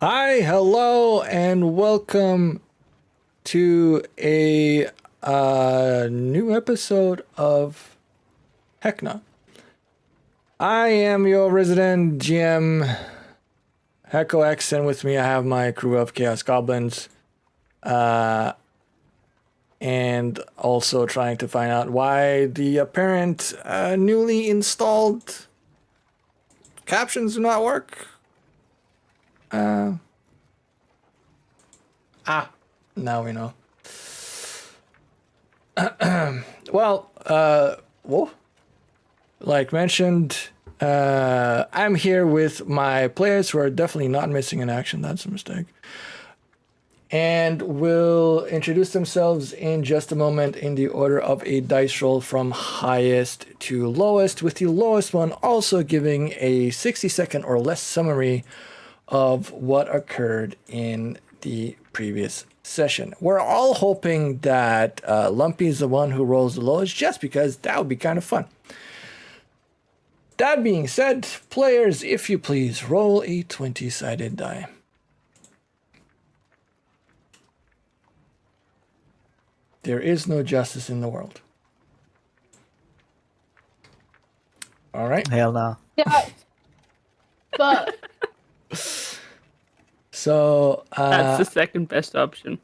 Hi, hello, and welcome to a new episode of Heckna. I am your resident GM, Hecko X, and with me I have my crew of Chaos Goblins, and also trying to find out why the apparent newly installed captions do not work. Now we know. Well, like mentioned, I'm here with my players who are definitely not missing in action. That's a mistake. And will introduce themselves in just a moment in the order of a dice roll from highest to lowest, with the lowest one also giving a 60-second or less summary of what occurred in the previous session. We're all hoping that Lumpy is the one who rolls the lowest, just because that would be kind of fun. That being said, players, if you please, roll a 20-sided die. There is no justice in the world. All right. Hell no. Yeah. But So That's the second best option.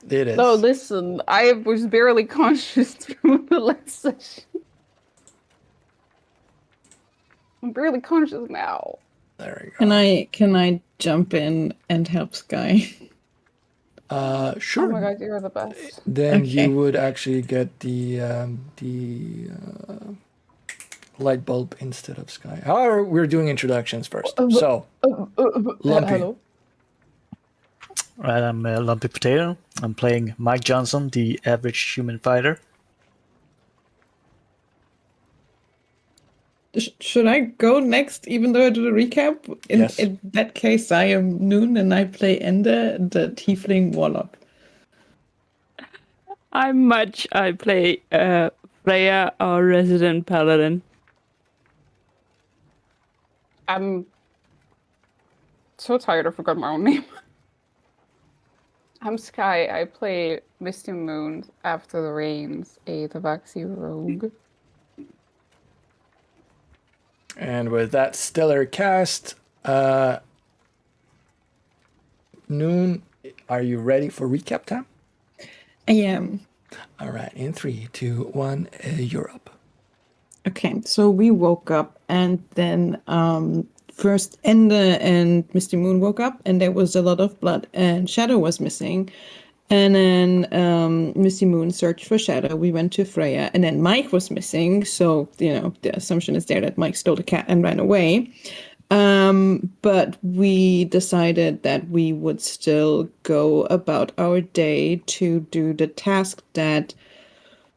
it is. no, listen, I was barely conscious through the last session. I'm barely conscious now. There we go. Can I jump in and help Sky? Sure. Oh my god, you're the best. Then Okay. you would actually get the light bulb instead of Sky. However, we're doing introductions first. So, Lumpy. Hello. Right, I'm Lumpy Potato. I'm playing Mike Johnson, the average human fighter. Should I go next, even though I do the recap? Yes. In that case, I am Noon, and I play Ender, the Tiefling Warlock. I play Freya, our resident paladin. I'm so tired, I forgot my own name. I'm Sky. I play Misty Moon after the rains, a Tabaxi rogue. And with that stellar cast, Noon, are you ready for recap time? I am. All right, in 3, 2, 1, you're up. Okay, so we woke up, and then first Ender and Misty Moon woke up, and there was a lot of blood, and Shadow was missing. And then Misty Moon searched for Shadow. We went to Freya, and then Mike was missing. So, the assumption is there that Mike stole the cat and ran away. But we decided that we would still go about our day to do the task that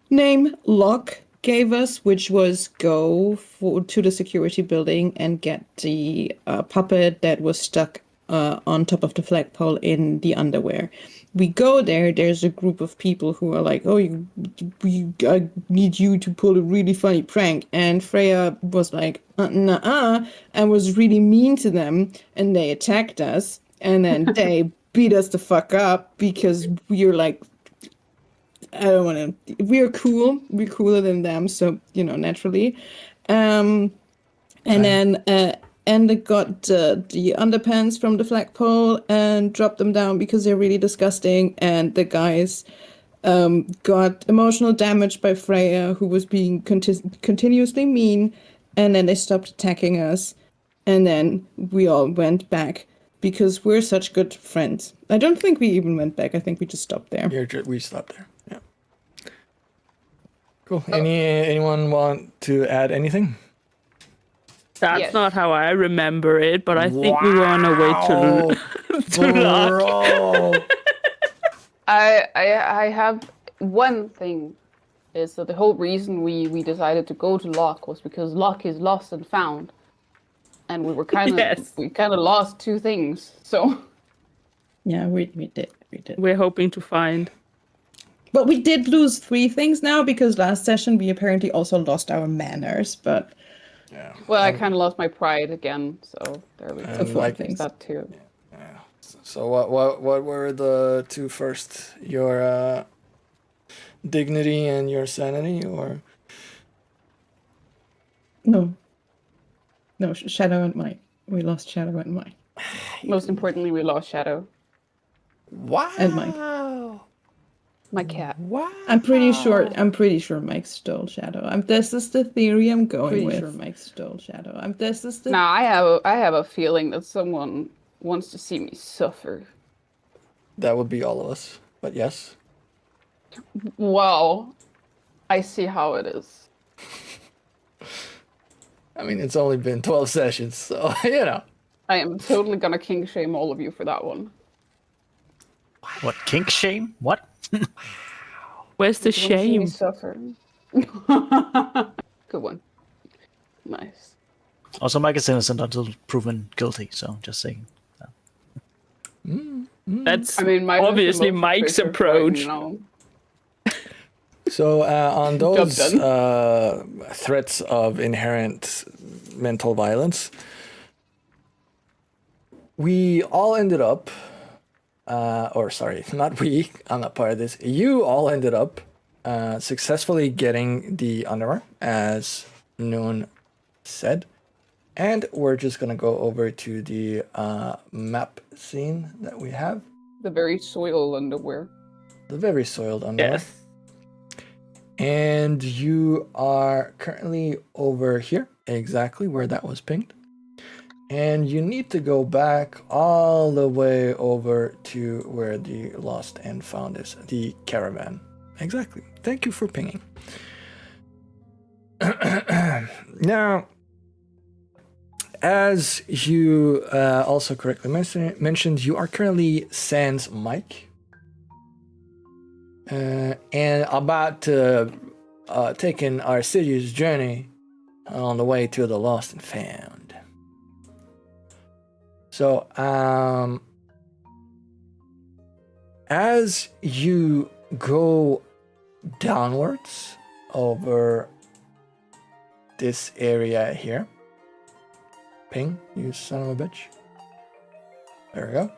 name Locke gave us, which was go to the security building and get the puppet that was stuck on top of the flagpole in the underwear. We go there, there's a group of people who are like, oh, I need you to pull a really funny prank. And Freya was like, nuh-uh, and was really mean to them, and they attacked us, and then they beat us the fuck up because we're like, I don't want to, we're cool, we're cooler than them, so, naturally. And then Ender got the underpants from the flagpole and dropped them down because they're really disgusting. And the guys got emotional damage by Freya, who was being continuously mean. And then they stopped attacking us. And then we all went back because we're such good friends. I don't think we even went back. I think we just stopped there. We stopped there. Yeah. Cool. Anyone want to add anything? That's Yes. not how I remember it, but I think we were on our way to Locke. Bro. I have one thing, is that the whole reason we decided to go to Locke was because Locke is lost and found. And we were kind of lost two things. So Yeah, we did. We're hoping to find. But we did lose 3 things now because last session we apparently also lost our manners, but Yeah. well, I kind of lost my pride again, so there we go. And like, That too. So what were the two first? Your dignity and your sanity, or No. No, Shadow and Mike. We lost Shadow and Mike. Most importantly, we lost Shadow, wow? And Mike. my cat. Wow. I'm pretty sure Mike stole Shadow. This is the theory I'm going with. Pretty sure Mike stole Shadow. This is the Now I have a feeling that someone wants to see me suffer. That would be all of us. But yes. Well, I see how it is. I mean, it's only been 12 sessions, so, you know. I am totally gonna kink shame all of you for that one. What, kink shame? What? Where's the You wanna see me shame? suffer. Good one. Nice. Also, Mike is innocent until proven guilty, so just saying. That's I mean, obviously Mike's approach. You know. So on those done. threats of inherent mental violence, we all ended up, or sorry, not we, I'm not part of this, you all ended up successfully getting the underwear, as Noon said. And we're just going to go over to the map scene that we have. The very soiled underwear. The very soiled underwear. Yes. And you are currently over here, exactly where that was pinged. And you need to go back all the way over to where the lost and found is, the caravan. Exactly. Thank you for pinging. Now, as you also correctly mentioned, you are currently sans Mike. And about to taking our serious journey on the way to the lost and found. So, as you go downwards over this area here, ping, you son of a bitch. There we go.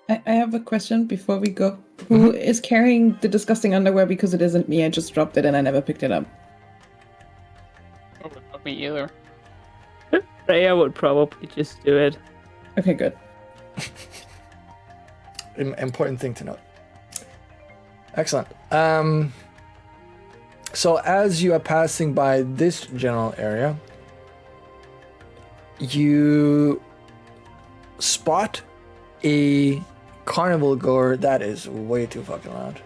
I have a question before we go. Who is carrying the disgusting underwear? Because it isn't me. I just dropped it and I never picked it up. Not me either. Freya would probably just do it. Okay, good. Important thing to note. Excellent. So as you are passing by this general area, you spot a carnival goer that is way too fucking loud.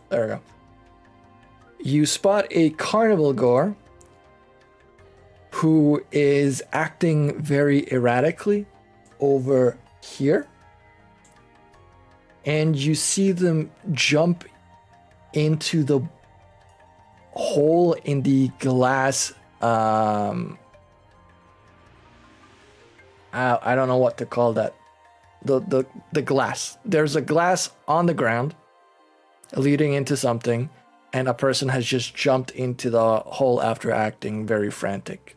There we go. You spot a carnival goer who is acting very erratically over here. And you see them jump into the hole in the glass. I don't know what to call that. The glass. There's a glass on the ground leading into something, and a person has just jumped into the hole after acting very frantic.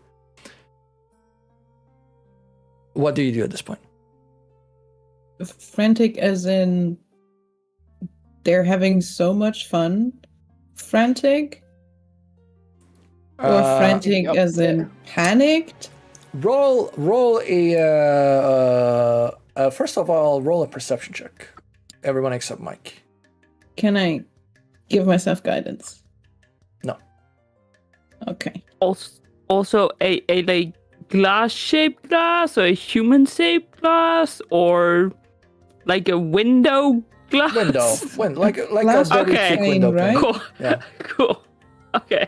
What do you do at this point? Frantic as in they're having so much fun? Frantic? Or frantic as in panicked? Roll a first of all, roll a perception check. Everyone except Mike. Can I give myself guidance? No. Okay. Also a like glass-shaped glass, or a human-shaped glass, or like a window glass. Like Glass, a very okay. thick window Right? pane. Cool. Yeah. Cool. Okay.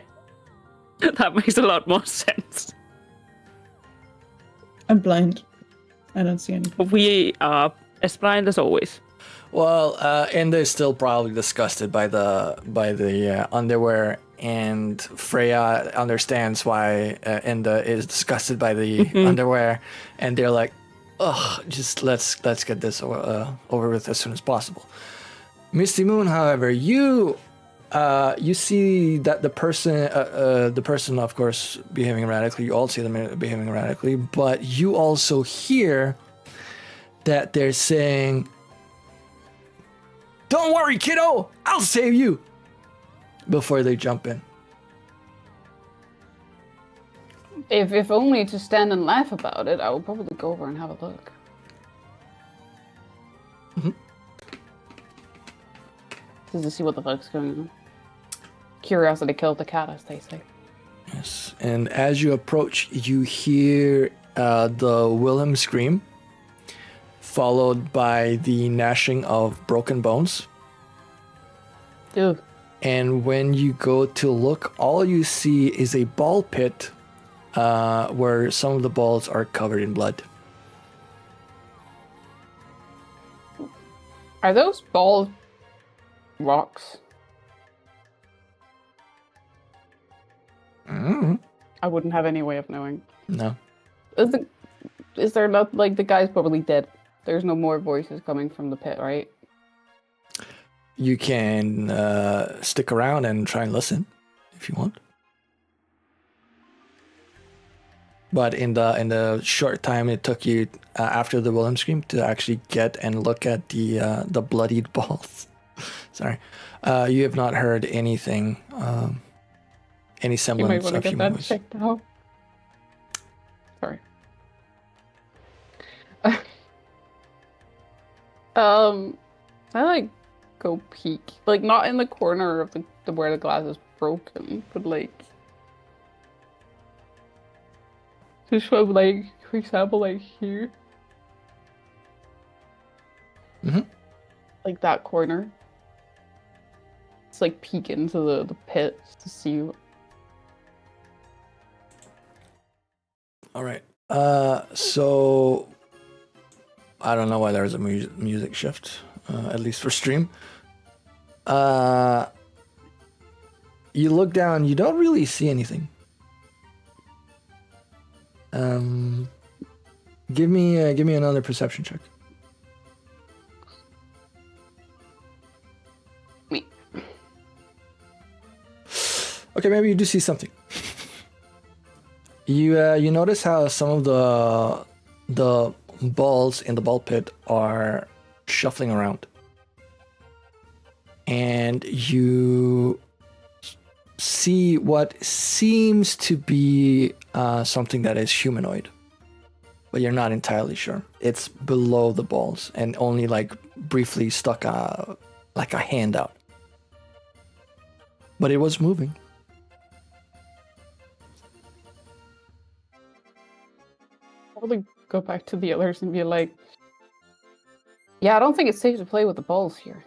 That makes a lot more sense. I'm blind. I don't see anything. We are as blind as always. Well, Enda is still probably disgusted by the underwear, and Freya understands why Enda is disgusted by the underwear, and they're like, "Ugh, just let's get this over with as soon as possible." Misty Moon, however, you You see that the person, of course, behaving erratically. You all see them behaving erratically, but you also hear that they're saying, "Don't worry, kiddo, I'll save you," before they jump in. If only to stand and laugh about it, I would probably go over and have a look. Just to see what the fuck's going on. Curiosity killed the cat, as they say. Yes, and as you approach, you hear the Wilhelm scream, followed by the gnashing of broken bones. Ew. And when you go to look, all you see is a ball pit where some of the balls are covered in blood. Are those balls rocks? I wouldn't have any way of knowing. No. Is there not, like, the guy's probably dead? There's no more voices coming from the pit, right? You can stick around and try and listen if you want. But in the short time it took you after the Wilhelm scream to actually get and look at the bloodied balls, sorry, you have not heard anything, any semblance of human voice. Checked out. Sorry. I like go peek, like not in the corner of the where the glass is broken, but like just from, like, for example, like here, like that corner. It's like peek into the pit to see. All right. So I don't know why there was a music shift, at least for stream. You look down, you don't really see anything. Give me another perception check. Me. Okay, maybe you do see something. You notice how some of the balls in the ball pit are shuffling around, and you see what seems to be something that is humanoid, but you're not entirely sure. It's below the balls and only like briefly stuck like a hand out, but it was moving. Probably go back to the others and be like, yeah, I don't think it's safe to play with the balls here.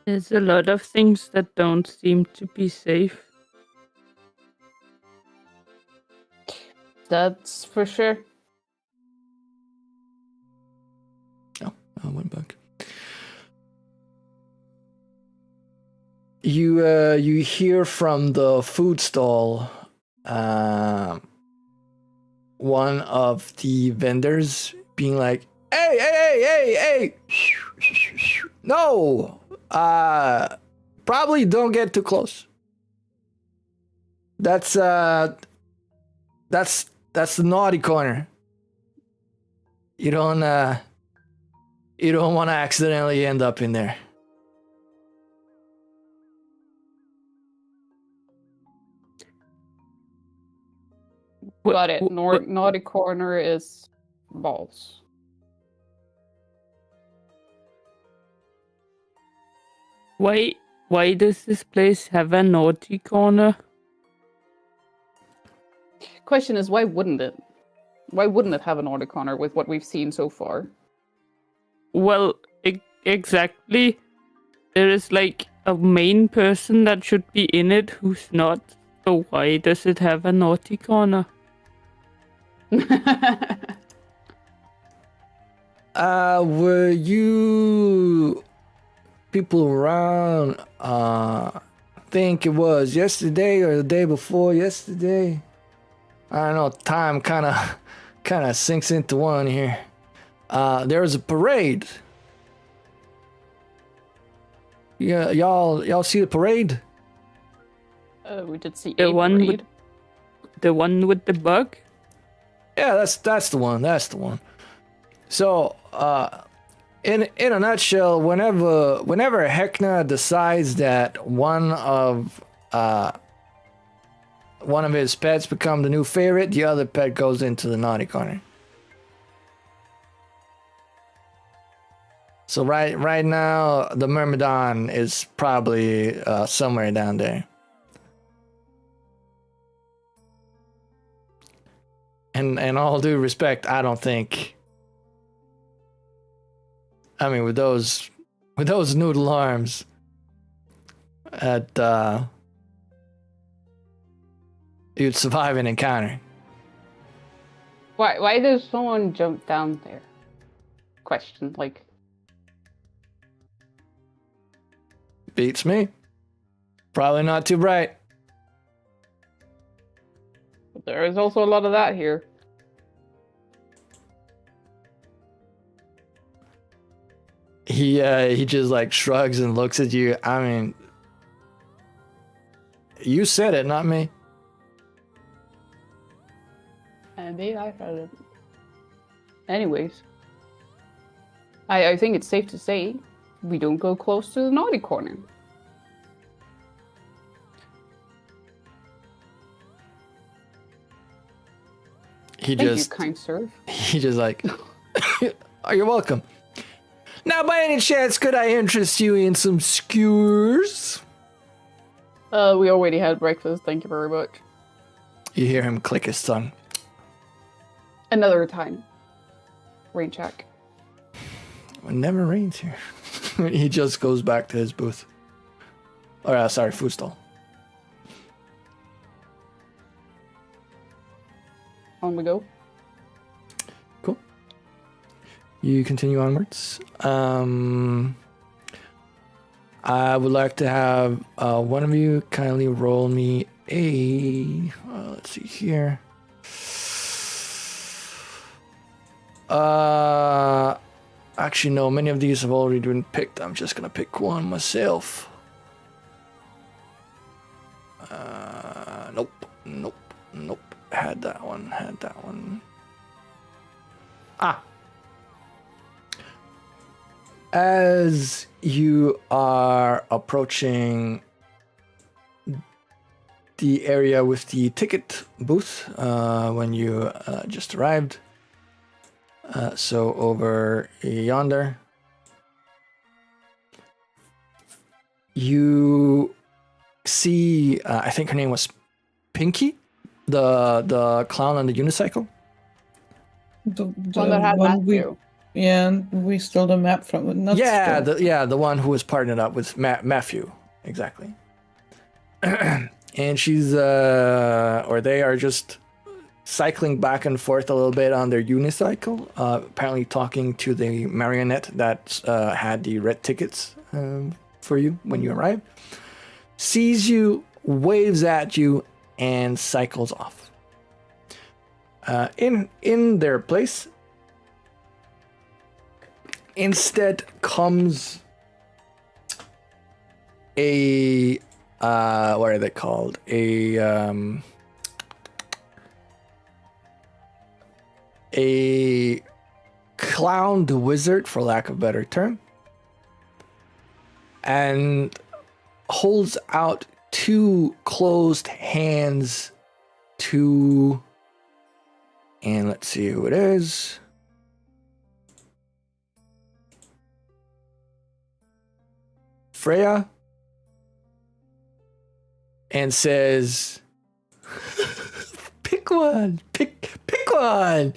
There's a lot of things that don't seem to be safe. That's for sure. Oh, I went back. You hear from the food stall, one of the vendors being like, hey, no, probably don't get too close. That's the naughty corner. You don't want to accidentally end up in there. Got it. Naughty corner is balls. Why does this place have a naughty corner? Question is, why wouldn't it? Why wouldn't it have a naughty corner with what we've seen so far? Well, exactly. There is like a main person that should be in it who's not. So why does it have a naughty corner? Were you people around, think it was yesterday or the day before yesterday? I don't know, time kind of sinks into one here. There's a parade. Yeah, y'all see the parade? We did see The a one parade. The one with the bug? Yeah, that's the one. That's the one. So, in a nutshell, whenever Heckna decides that one of his pets become the new favorite, the other pet goes into the naughty corner. So right now, the Myrmidon is probably somewhere down there. And all due respect, I don't think. I mean, with those noodle arms, you'd survive an encounter. Why does someone jump down there? Question, like, Beats me. Probably not too bright. there is also a lot of that here. He just like shrugs and looks at you. I mean, you said it, not me. Indeed, I heard it. Anyways, I think it's safe to say we don't go close to the naughty corner. Thank you, kind sir. He just like, oh, you're welcome. Now, by any chance, could I interest you in some skewers? We already had breakfast. Thank you very much. You hear him click his tongue. Another time. Rain check. It never rains here. He just goes back to his booth. Or, sorry, food stall. On we go. Cool. You continue onwards. I would like to have one of you kindly roll me a... let's see here. Actually, no. Many of these have already been picked. I'm just gonna pick one myself. Nope. Had that one. As you are approaching the area with the ticket booth, when you just arrived, so over yonder, you see, I think her name was Pinky, the clown on the unicycle. The One that had one Matthew. we stole the map from. Not stole. The one who was partnered up with Matthew, exactly. And she's or they are just cycling back and forth a little bit on their unicycle, apparently talking to the marionette that had the red tickets for you when you arrived. Sees you, waves at you, and cycles off. In their place, instead comes a what are they called? A clowned wizard, for lack of a better term, and holds out two closed hands to, and let's see who it is. Freya, and says, pick one, pick one.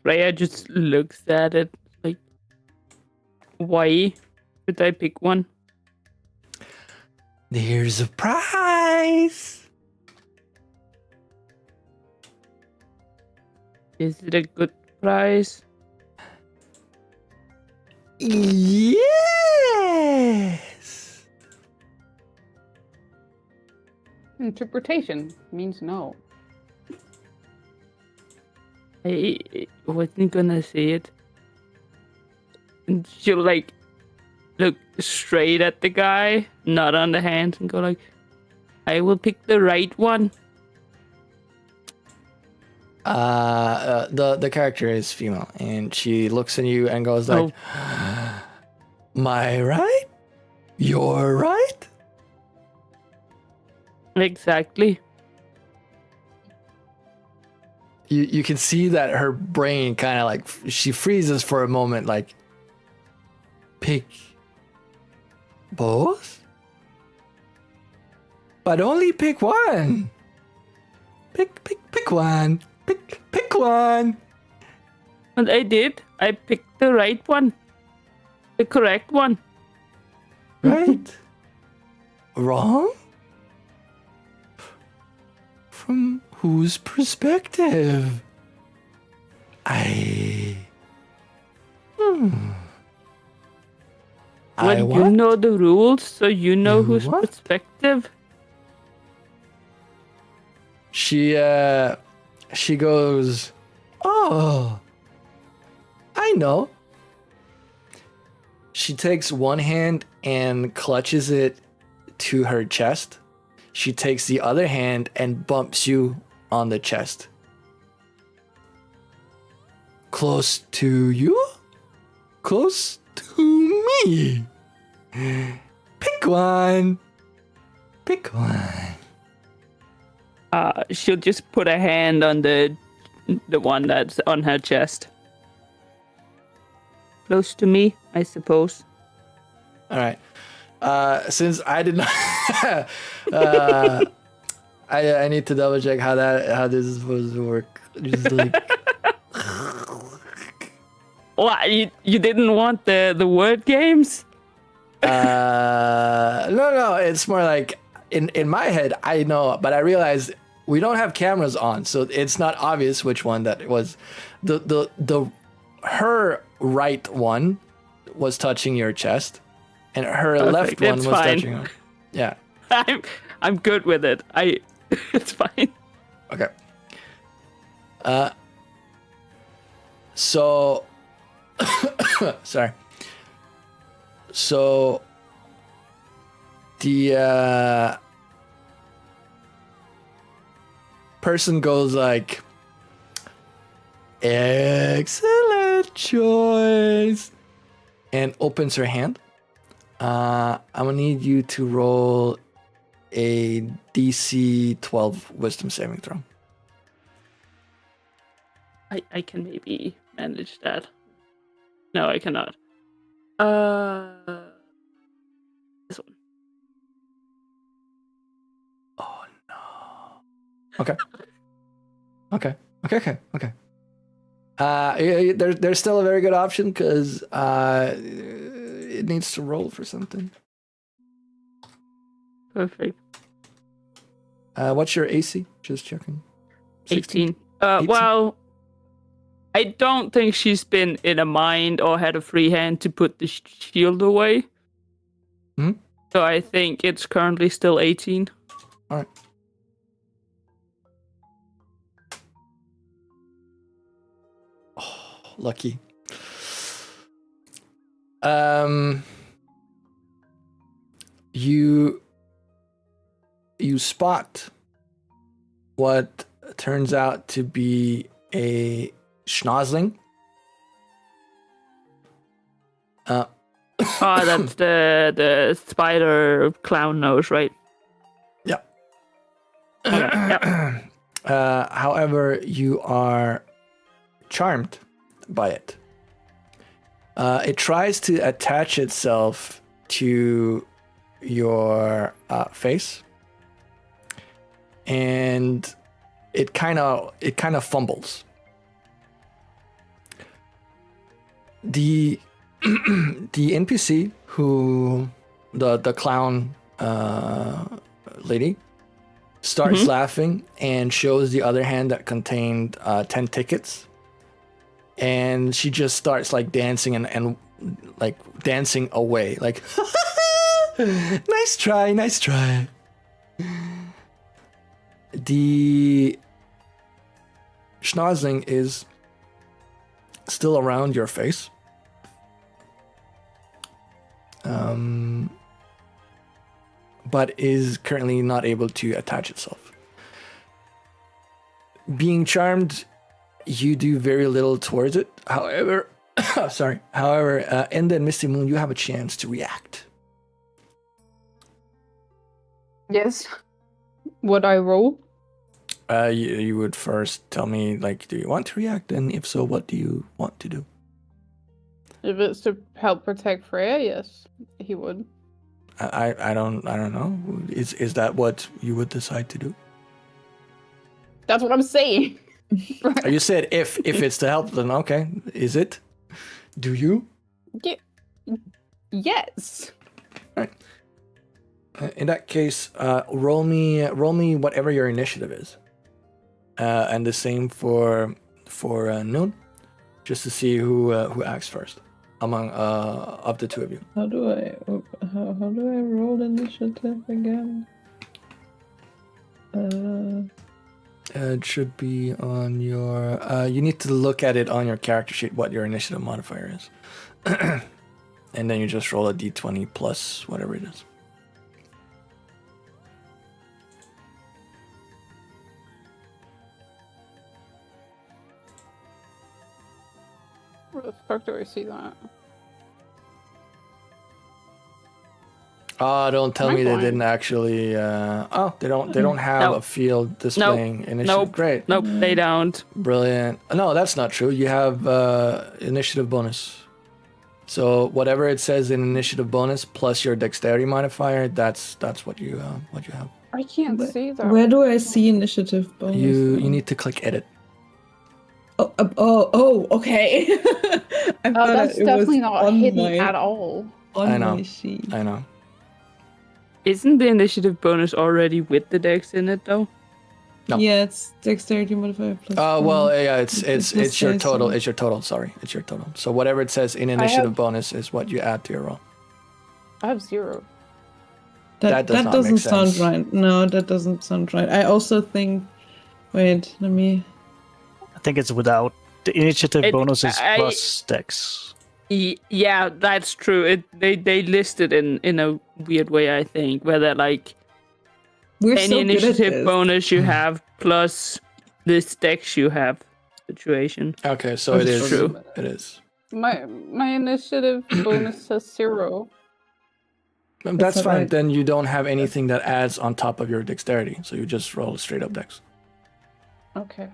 Rhea just looks at it like, why should I pick one? There's a prize. Is it a good prize? Yes. interpretation means no. I wasn't gonna say it. And she'll like look straight at the guy, not on the hand, and go like, I will pick the right one. The character is female, and she looks at you and goes like, "My right? You're right." Exactly. You can see that her brain kind of like she freezes for a moment, like, pick both, but only pick one. Pick one. Pick one. And I did. I picked the right one. The correct one. Right? Wrong? From whose perspective? Well, you know the rules, so you know whose perspective. She goes, "Oh, I know." She takes one hand and clutches it to her chest. She takes the other hand and bumps you on the chest. Close to you? Close to me. Pick one. Pick one. She'll just put a hand on the one that's on her chest. Close to me, I suppose. All right. Since I did not, I need to double check how this is supposed to work. Just like, What? You didn't want the word games? no, it's more like in my head I know, but I realized we don't have cameras on, so it's not obvious which one that was. Her right one was touching your chest, and her left one was touching her. Yeah. I'm good with it. It's fine. Okay. So sorry. So the person goes like, "Excellent choice," and opens her hand. I'm gonna need you to roll a DC 12 Wisdom saving throw. I can maybe manage that. No, I cannot. This one. Oh no. Okay. Okay. There's still a very good option because it needs to roll for something. Perfect. What's your AC? Just checking. 18. 18? Well, I don't think she's been in a mind or had a free hand to put the shield away. Hmm? So I think it's currently still 18. All right. Oh, lucky. You spot what turns out to be a schnozzling. That's the spider clown nose, right? Yeah. Okay, yeah. However, you are charmed by it. It tries to attach itself to your face, and it kind of fumbles. The NPC who the clown lady starts laughing and shows the other hand that contained 10 tickets, and she just starts like dancing and like dancing away, like nice try. The schnozzling is still around your face. But is currently not able to attach itself. Being charmed, you do very little towards it. However, Enda and Misty Moon, you have a chance to react. Yes. Would I roll? You would first tell me, like, do you want to react? And if so, what do you want to do? If it's to help protect Freya, yes, he would. I don't know. Is that what you would decide to do? That's what I'm saying. You said if it's to help, then okay. Is it? Do you? Yes. All right. In that case, roll me whatever your initiative is, and the same for Noon, just to see who acts first among of the two of you. How do I roll initiative again? It should be on your. You need to look at it on your character sheet what your initiative modifier is, and then you just roll a d20 plus whatever it is. Where the fuck do I see that? Oh, don't tell me they Mind didn't actually. They don't have No. a field displaying initiative. Nope. Great, Nope, they don't. brilliant. No, that's not true. You have initiative bonus. So whatever it says in initiative bonus plus your dexterity modifier, that's what you have. I can't see that. Where do I see initiative bonus? You need to click edit. Oh, okay. I thought That's it was definitely not on hidden my- at all. on I know. my sheet. I know. Isn't the initiative bonus already with the dex in it though? No. Yeah, it's dexterity modifier plus. Well, one. yeah, it's just your says total. so. It's your total. Sorry, it's your total. So whatever it says in initiative bonus is what you add to your roll. I have 0. that does not make doesn't sound sense. right. No, that doesn't sound right. I also think. Wait, let me. I think it's without the initiative bonus is I- plus dex. Yeah, that's true. They list it in a weird way, I think, where they're like We're any so good at initiative this. bonus you have plus this dex you have situation. Okay, so it That's is true. It is. My initiative bonus says 0. That's not fine. right. Then you don't have anything that adds on top of your dexterity, so you just roll a straight up dex. Okay.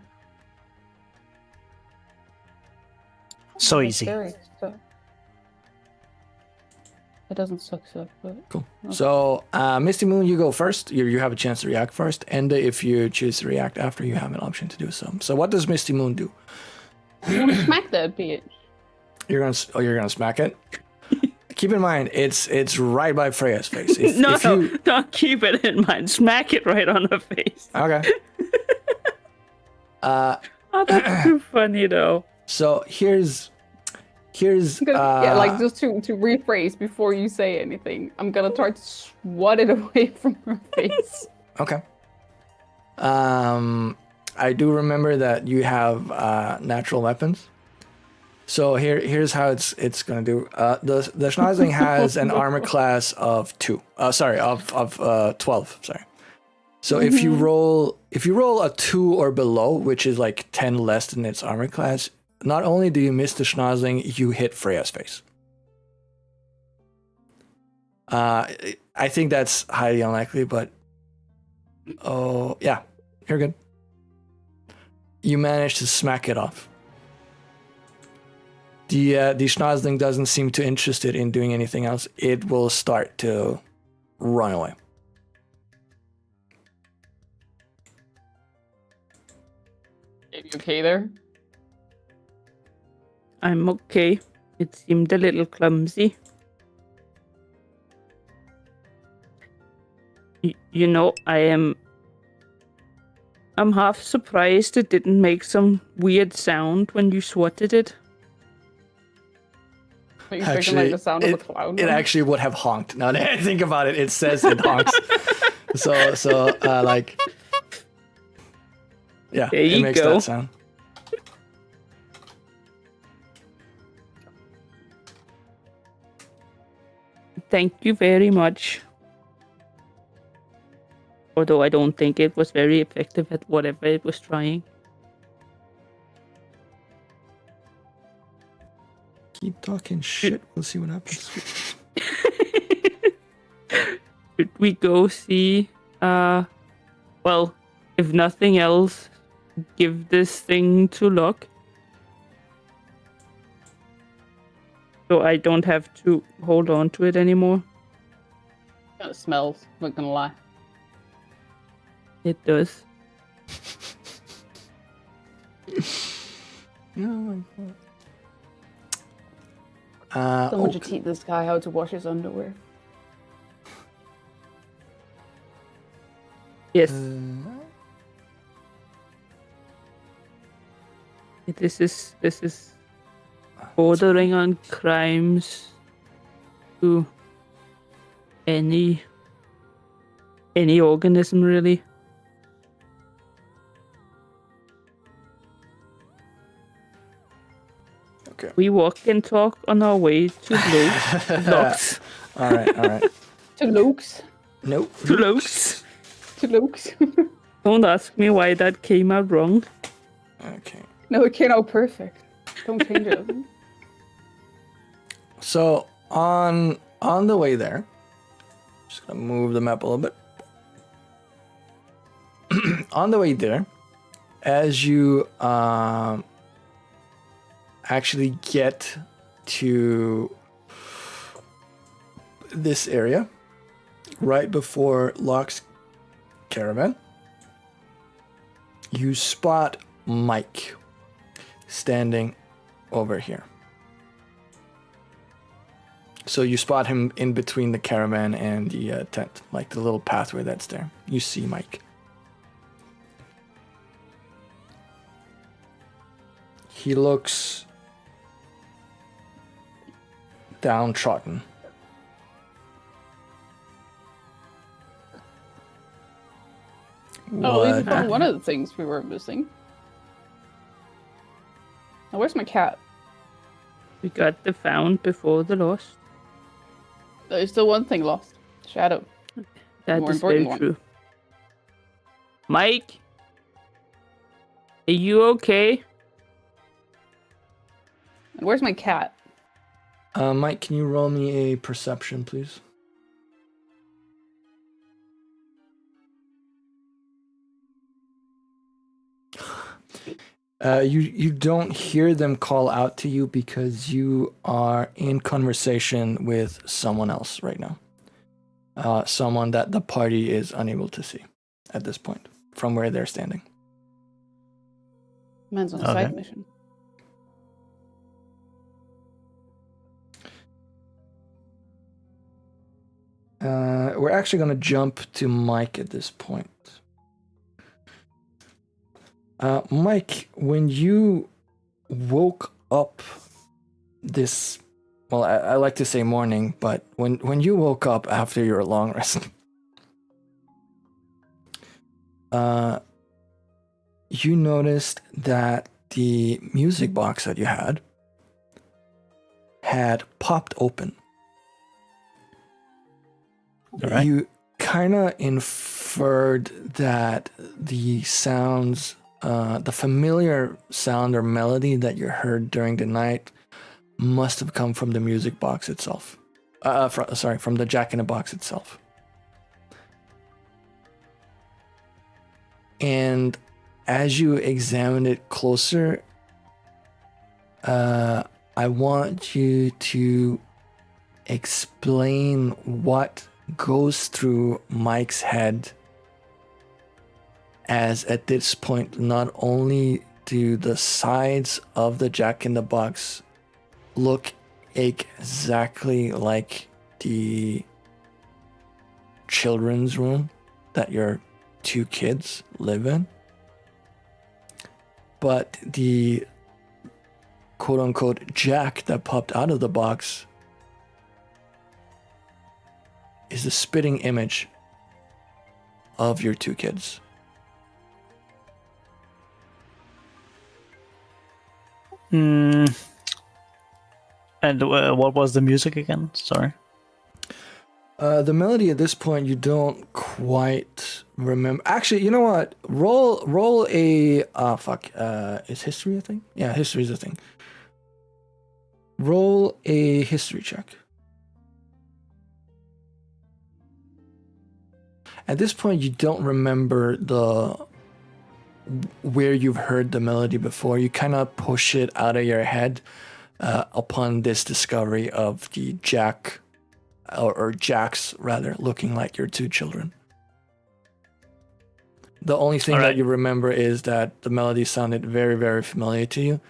So That's easy. scary, so- It doesn't suck, but Cool. Okay. So, Misty Moon, you go first. You have a chance to react first, and if you choose to react after, you have an option to do so. So, what does Misty Moon do? I'm gonna smack that bitch. You're gonna smack it. Keep in mind, it's right by Freya's face. If, No, if you, don't keep it in mind. Smack it right on her face. okay. Oh, that's too funny though. So here's Yeah, like just to rephrase before you say anything, I'm gonna try to swat it away from her face. okay. I do remember that you have natural weapons. So here's how it's gonna do. The Schnozzling has an armor class of 12. Sorry. So if you roll a 2 or below, which is like 10 less than its armor class, not only do you miss the Schnozzling, you hit Freya's face. I think that's highly unlikely, but oh yeah, you're good. You managed to smack it off. The Schnozzling doesn't seem too interested in doing anything else. It will start to run away. Are you okay there? I'm okay. It seemed a little clumsy. You know, I'm half surprised it didn't make some weird sound when you swatted it. Are you thinking like the sound of a cloud? It actually would have honked. Now that I think about it, it says it honks. so like Yeah, There it you makes go. that sound. Thank you very much. Although I don't think it was very effective at whatever it was trying. Keep talking shit. We'll see what happens. Should we go see? Well, if nothing else, give this thing to Locke. So I don't have to hold on to it anymore. It smells, not gonna lie. It does. Oh my god. Someone should teach this guy how to wash his underwear. Yes. This is bordering on crimes to any organism, really. Okay. We walk and talk on our way to Locks. All right. To Luke's. Nope. To Locks. To Luke's. Don't ask me why that came out wrong. Okay. No, it came out perfect. Don't change it. So on the way there, just gonna move the map a little bit. On the way there, as you actually get to this area, right before Locke's caravan, you spot Mike standing over here. So you spot him in between the caravan and the tent, like the little pathway that's there. You see Mike. He looks downtrodden. Oh, we What? found one of the things we were missing. Now, where's my cat? We got the found before the lost. There's still one thing lost. Shadow. That More is very important one. true. Mike, are you okay? And where's my cat? Mike, can you roll me a perception, please? You don't hear them call out to you because you are in conversation with someone else right now. Someone that the party is unable to see at this point from where they're standing. Man's on a Okay. side mission. We're actually going to jump to Mike at this point. Mike, when you woke up this, well, I like to say morning, but when you woke up after your long rest, you noticed that the music box that you had popped open. All right. You kind of inferred that the sounds, the familiar sound or melody that you heard during the night must have come from the music box itself. From the Jack in the Box itself. And as you examine it closer, I want you to explain what goes through Mike's head, as at this point not only do the sides of the Jack in the Box look exactly like the children's room that your two kids live in, but the quote-unquote Jack that popped out of the box is a spitting image of your two kids. And what was the music again? Sorry. The melody at this point you don't quite remember. Actually, you know what? Roll a is history a thing? Yeah, history is a thing. Roll a history check. At this point, you don't remember where you've heard the melody before. You kind of push it out of your head upon this discovery of the Jack, or Jacks rather, looking like your two children. The only thing that you remember is that the melody sounded very, very familiar to you,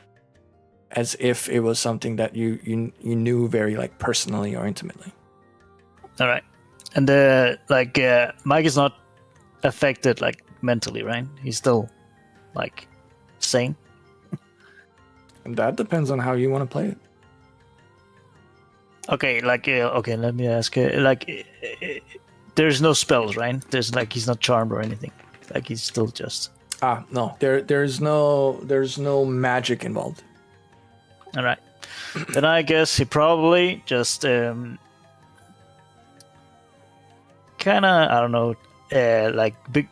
as if it was something that you knew very like personally or intimately. All right. And Mike is not affected like mentally, right? He's still like sane. And that depends on how you want to play it. Okay, okay. Let me ask. There's no spells, right? There's he's not charmed or anything. Like he's still just. No. There's no magic involved. All right. Then I guess he probably just kind of, I don't know,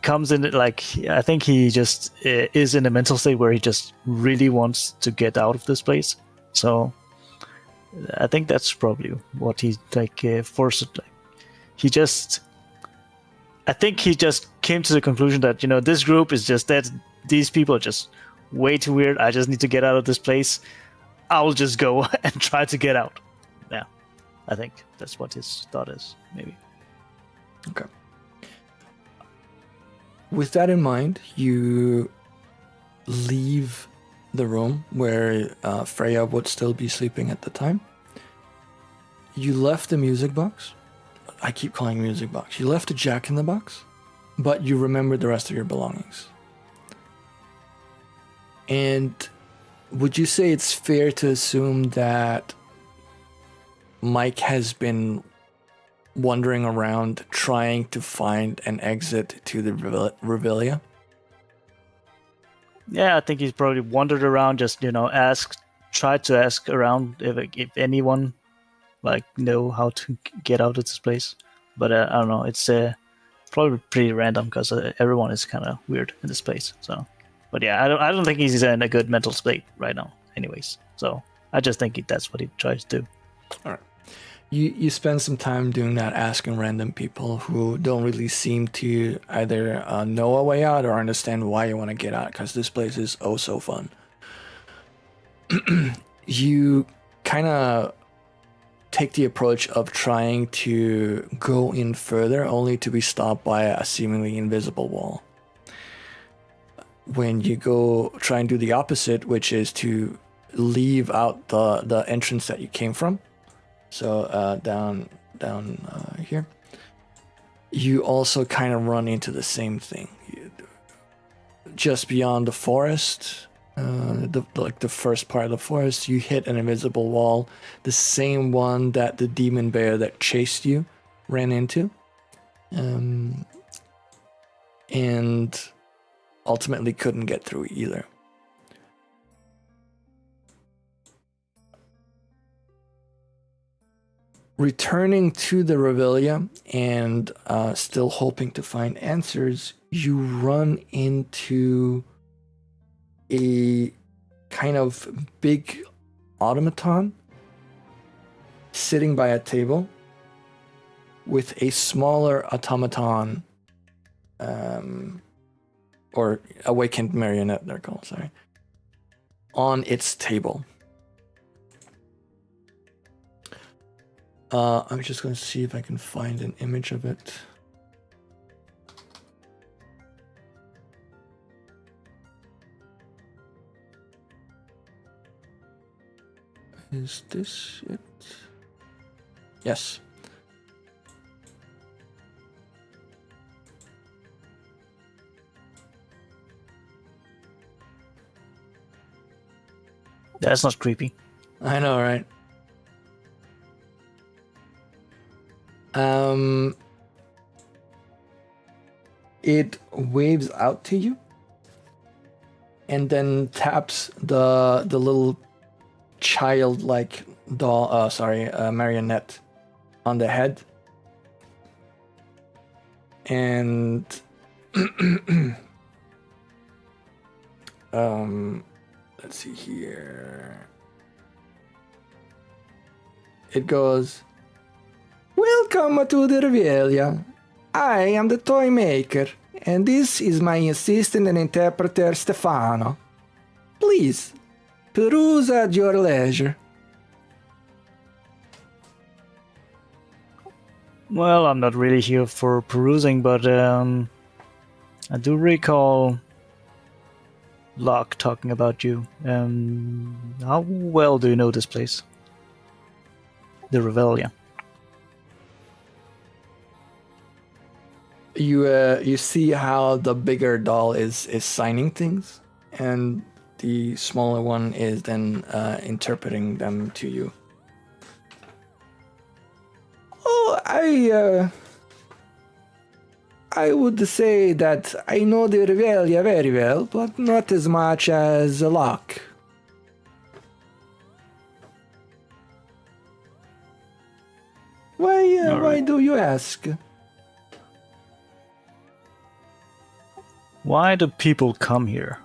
comes in, I think he just is in a mental state where he just really wants to get out of this place. So I think that's probably what he forced. I think he just came to the conclusion that, this group is just that these people are just way too weird. I just need to get out of this place. I'll just go and try to get out. Yeah, I think that's what his thought is, maybe. Okay. With that in mind, you leave the room where Freya would still be sleeping at the time. You left the music box. I keep calling it music box. You left a Jack in the Box, but you remembered the rest of your belongings. And would you say it's fair to assume that Mike has been wandering around trying to find an exit to the Revelia? Yeah, I think he's probably wandered around, just tried to ask around if anyone know how to get out of this place. But I don't know. It's probably pretty random because everyone is kind of weird in this place. So, but yeah, I don't think he's in a good mental state right now. Anyways, so I just think that's what he tries to do. All right. You spend some time doing that, asking random people who don't really seem to either know a way out or understand why you want to get out, because this place is oh so fun. You kind of take the approach of trying to go in further, only to be stopped by a seemingly invisible wall. When you go try and do the opposite, which is to leave out the entrance that you came from, so down here, you also kind of run into the same thing. Just beyond the forest, the first part of the forest, you hit an invisible wall, the same one that the demon bear that chased you ran into, and ultimately couldn't get through either. Returning to the Revelia and still hoping to find answers, you run into a kind of big automaton sitting by a table with a smaller automaton, or awakened marionette, they're called, sorry, on its table. I'm just going to see if I can find an image of it. Is this it? Yes. That's not creepy. I know, right? It waves out to you and then taps the little childlike doll, marionette on the head. And let's see here. It goes, "Welcome to the Revelia. I am the toy maker, and this is my assistant and interpreter Stefano. Please, peruse at your leisure." Well, I'm not really here for perusing, but I do recall Locke talking about you. How well do you know this place? The Revelia. You see how the bigger doll is signing things, and the smaller one is then interpreting them to you. Oh, I would say that I know the Revelia very well, but not as much as Locke. Why do you ask? Why do people come here?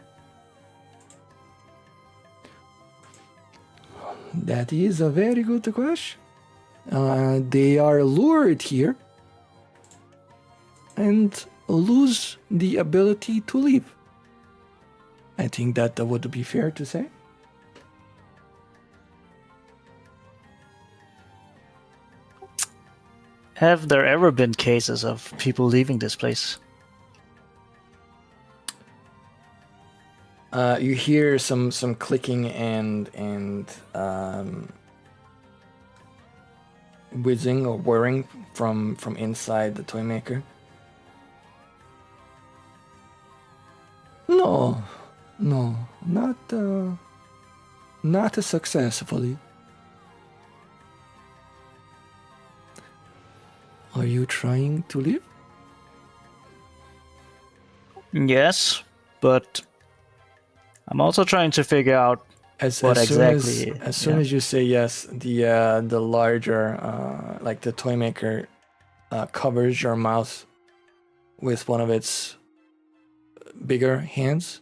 That is a very good question. They are lured here and lose the ability to leave. I think that would be fair to say. Have there ever been cases of people leaving this place? You hear some clicking and whizzing or whirring from inside the toy maker. No, not successfully. Are you trying to leave? Yes, but I'm also trying to figure out As soon as you say yes, the larger like the toy maker covers your mouth with one of its bigger hands,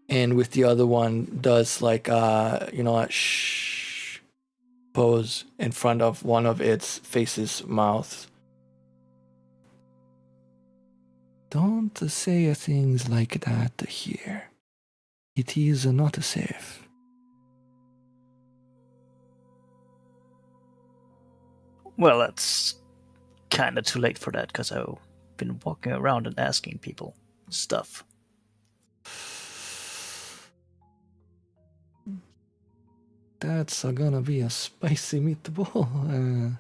and with the other one does like a shh pose in front of one of its face's mouths. Don't say things like that here. It is not safe. Well, it's kind of too late for that because I've been walking around and asking people stuff. That's gonna be a spicy meatball.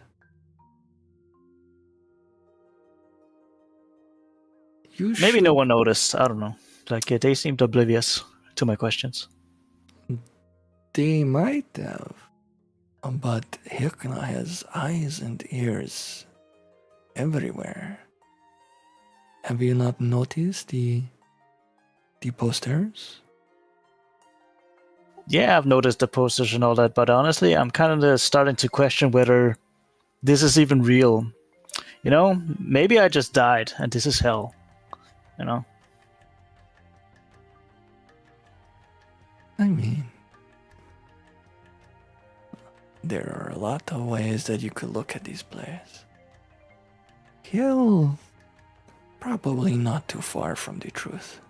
Maybe no one noticed. I don't know. Like they seemed oblivious to my questions. They might have, but Heckna has eyes and ears everywhere. Have you not noticed the posters? Yeah, I've noticed the posters and all that, but honestly, I'm kind of starting to question whether this is even real. Maybe I just died and this is hell. I mean, there are a lot of ways that you could look at this place. Hell, probably not too far from the truth.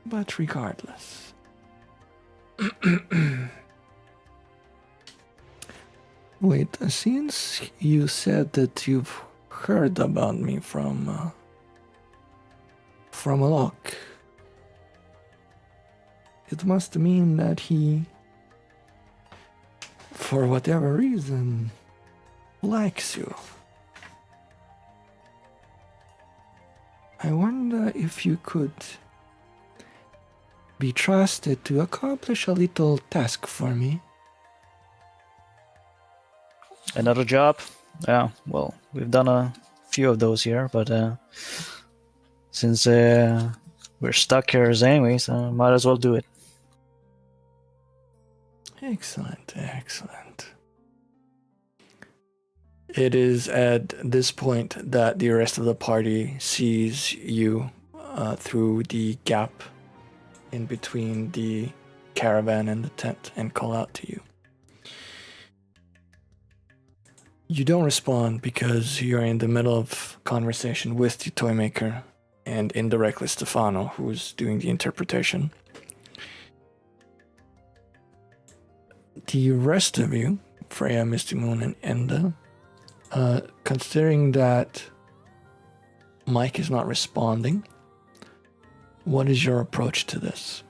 But regardless. Wait, since you said that you've heard about me from Locke, it must mean that he, for whatever reason, likes you. I wonder if you could be trusted to accomplish a little task for me. Another job? Yeah, well, we've done a few of those here, but since We're stuck here anyway, so might as well do it. Excellent, excellent. It is at this point that the rest of the party sees you through the gap in between the caravan and the tent and call out to you. You don't respond because you're in the middle of conversation with the toy maker and indirectly Stefano, who's doing the interpretation. The rest of you, Freya, Misty Moon, and Enda, considering that Mike is not responding, what is your approach to this?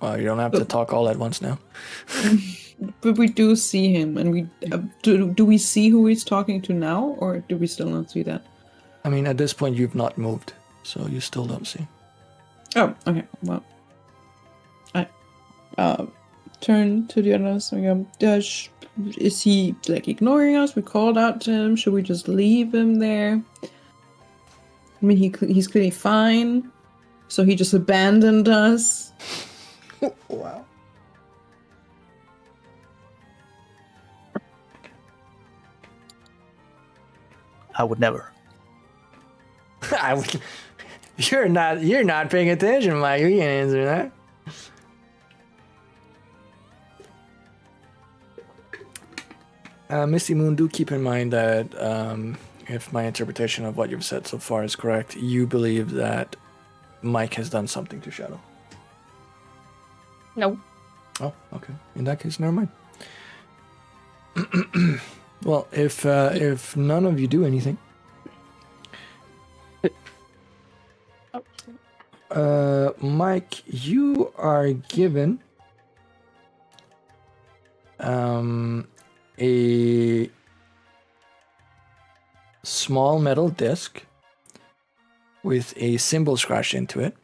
Well, you don't have to talk all at once now. But we do see him, and we do we see who he's talking to now, or do we still not see that? I mean, at this point, you've not moved, so you still don't see. Oh, okay. Well, I turn to the others and go, is he like ignoring us? We called out to him. Should we just leave him there? I mean, he's clearly fine, so he just abandoned us. Wow. I would never. You're not paying attention, Mike. You can't answer that. Misty Moon, do keep in mind that if my interpretation of what you've said so far is correct, you believe that Mike has done something to Shadow. No. Oh, okay. In that case, never mind. Well, if none of you do anything, Mike, you are given a small metal disc with a symbol scratched into it,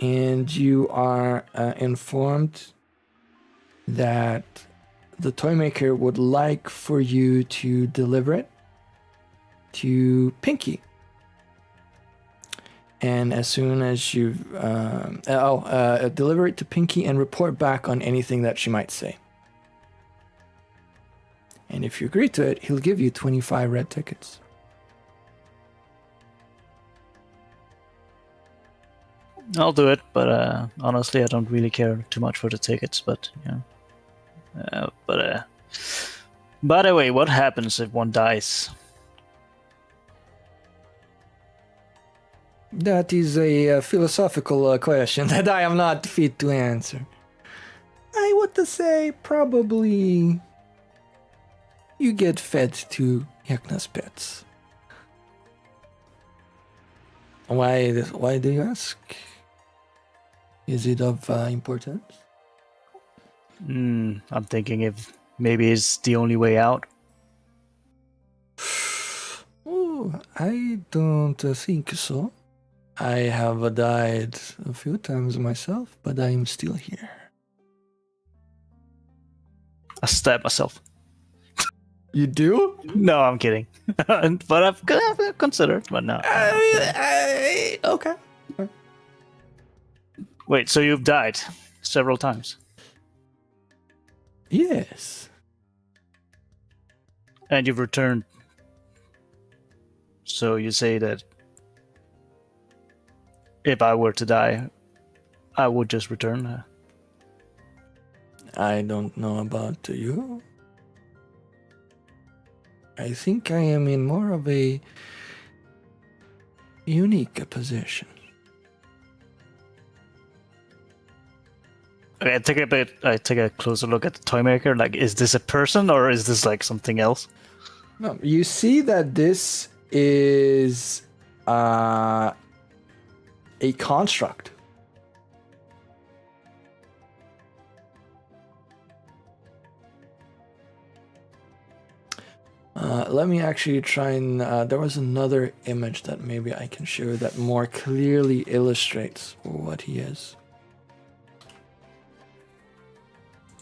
and you are informed that the toy maker would like for you to deliver it to Pinky. And as soon as you deliver it to Pinky and report back on anything that she might say. And if you agree to it, he'll give you 25 red tickets. I'll do it, but honestly, I don't really care too much for the tickets. But yeah, by the way, what happens if one dies? That is a philosophical question that I am not fit to answer. I would say probably you get fed to Heckna's pets. Why do you ask? Is it of importance? I'm thinking if maybe it's the only way out. Oh, I don't think so. I have died a few times myself, but I am still here. I stab myself. You do? No, I'm kidding. But I've considered, but no. Okay. Wait, so you've died several times? Yes. And you've returned. So you say that if I were to die, I would just return? I don't know about you. I think I am in more of a unique position. Okay, I take a closer look at the toy maker. Like, is this a person or is this like something else? No, you see that this is a construct. Let me actually try and... there was another image that maybe I can show that more clearly illustrates what he is.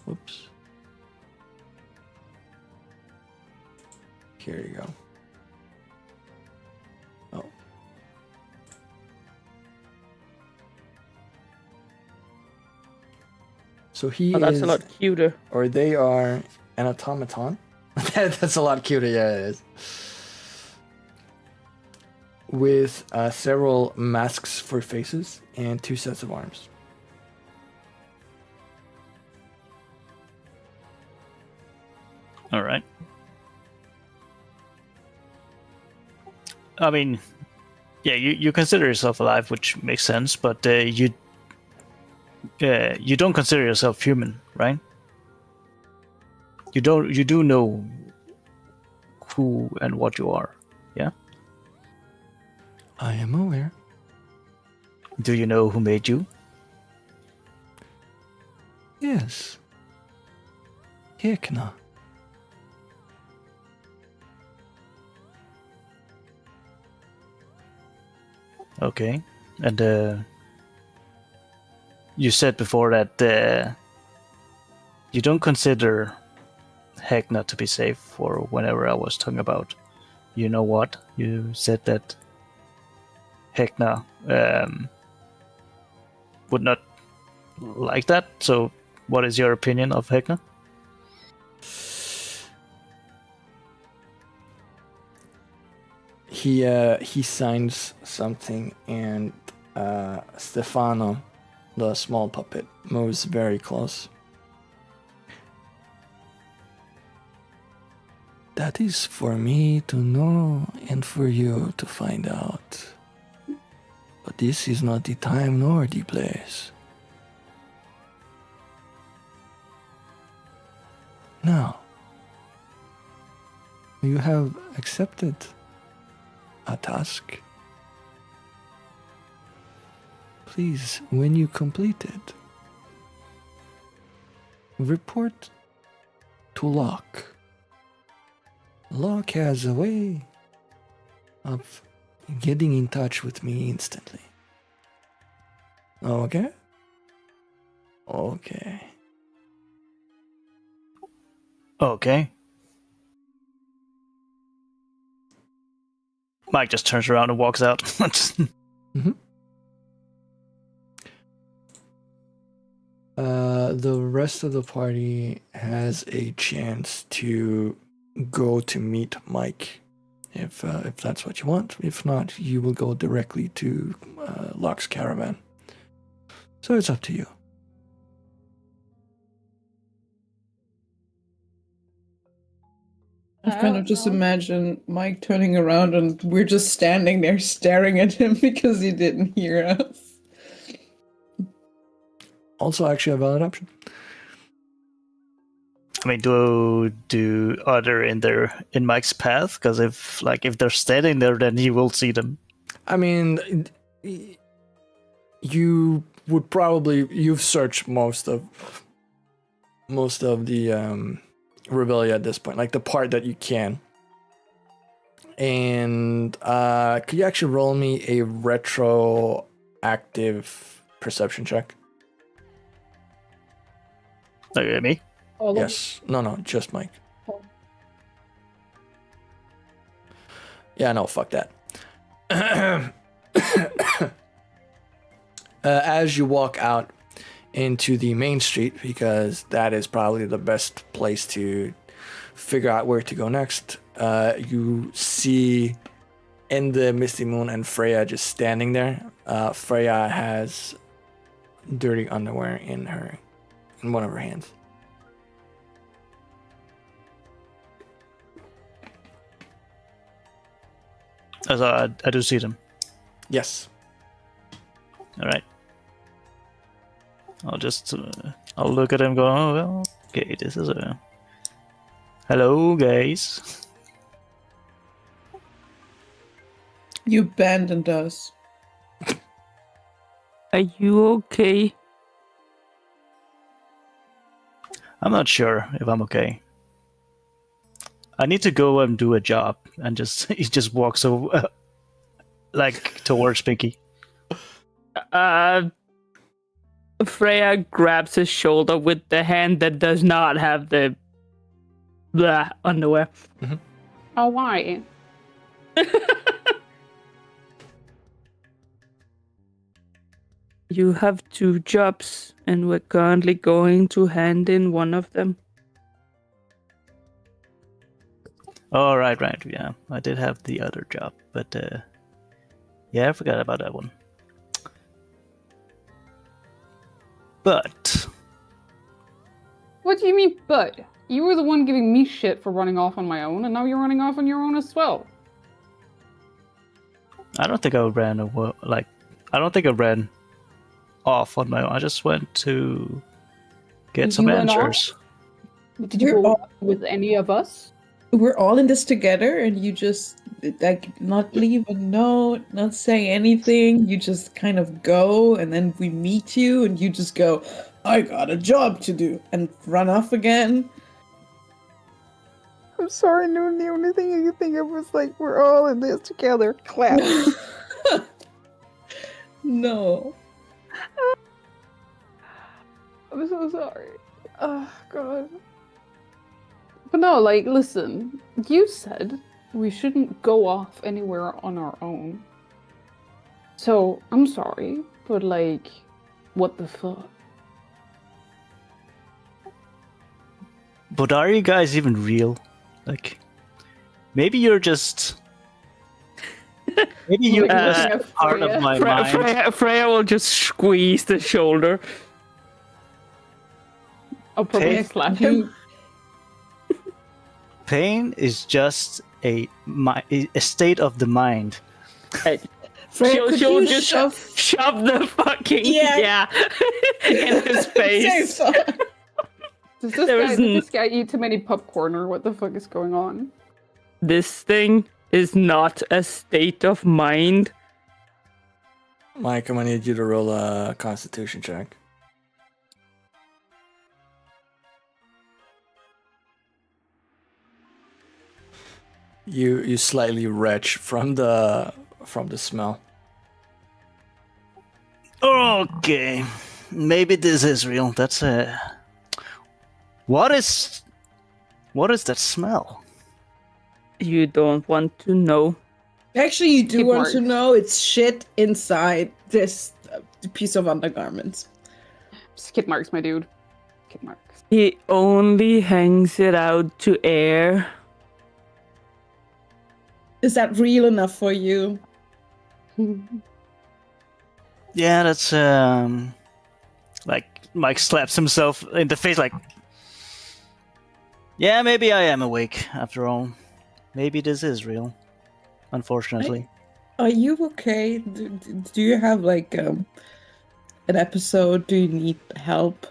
Whoops. Here you go. Oh. So he That's is, a lot cuter. or they are an automaton. That's a lot cuter, yeah, it is. With several masks for faces and 2 sets of arms. All right. I mean, yeah, you consider yourself alive, which makes sense, but you don't consider yourself human, right? You do know who and what you are, yeah? I am aware. Do you know who made you? Yes. Heckna. Okay. And you said before that you don't consider Heckna to be safe for whenever I was talking about, you know what? You said that Heckna would not like that. So what is your opinion of Heckna? He signs something, and Stefano, the small puppet, moves very close. That is for me to know and for you to find out. But this is not the time nor the place. Now, you have accepted a task. Please, when you complete it, report to Locke. Locke has a way of getting in touch with me instantly. Okay? Okay. Okay. Mike just turns around and walks out. Mm-hmm. The rest of the party has a chance to go to meet Mike, if that's what you want. If not, you will go directly to Locke's caravan. So it's up to you. I kind of just imagine Mike turning around and we're just standing there staring at him because he didn't hear us. Also, actually a valid option. I mean, are they in Mike's path? Because if they're standing there, then he will see them. I mean, you would probably, you've searched most of the Revelia at this point, like the part that you can. And could you actually roll me a retroactive perception check? Okay, me? Yes. No, just Mike. Oh. Yeah, no, fuck that. As you walk out into the main street, because that is probably the best place to figure out where to go next, you see in the misty moon and Freya just standing there. Freya has dirty underwear in one of her hands. As I do see them. Yes. All right. I'll look at him and go, oh, well, okay, this is a... Hello, guys. You abandoned us. Are you okay? I'm not sure if I'm okay. I need to go and do a job, and he just walks over, towards Pinky. Freya grabs his shoulder with the hand that does not have the underwear. Oh, why? You have 2 jobs, and we're currently going to hand in one of them. Oh, right. Yeah, I did have the other job, but yeah, I forgot about that one. But What do you mean, but? You were the one giving me shit for running off on my own, and now you're running off on your own as well. I don't think I ran I don't think I ran off on my own. I just went to get some You went answers. Did you go with any of us? We're all in this together, and you just like not leave a note, not say anything. You just kind of go, and then we meet you, and you just go, "I got a job to do," and run off again. I'm sorry, no, the only thing I could think of was like, we're all in this together. Clap. No. I'm so sorry. Oh, God. But no, like, listen. You said we shouldn't go off anywhere on our own. So, I'm sorry, but like, what the fuck? But are you guys even real? Like, maybe you're just. Maybe you're just part of my mind. Freya will just squeeze the shoulder. I'll probably slap him. Pain is just a state of the mind. Freya, She'll you just shove the fucking Yeah. in his face. Does this guy eat too many popcorn, or what the fuck is going on? This thing is not a state of mind. Mike, I'm gonna need you to roll a Constitution check. You slightly retch from the smell. Okay, maybe this is real. That's a. What is that smell? You don't want to know. Actually, you do Skip want marks. to know it's shit inside this piece of undergarments. Skid marks, my dude. Skid marks. He only hangs it out to air. Is that real enough for you? Yeah, that's like Mike slaps himself in the face like. Yeah, maybe I am awake after all. Maybe this is real. Unfortunately. Are you okay? Do you have like an episode? Do you need help?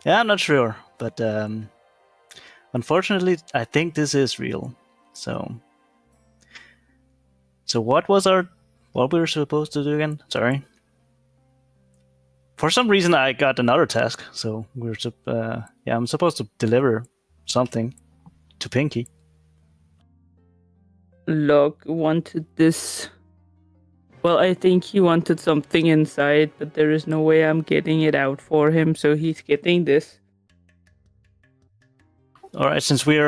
Yeah, I'm not sure, but unfortunately, I think this is real. So what we were supposed to do again? Sorry. For some reason, I got another task. So I'm supposed to deliver something to Pinky. Locke wanted this. Well, I think he wanted something inside, but there is no way I'm getting it out for him, so he's getting this. All right, since we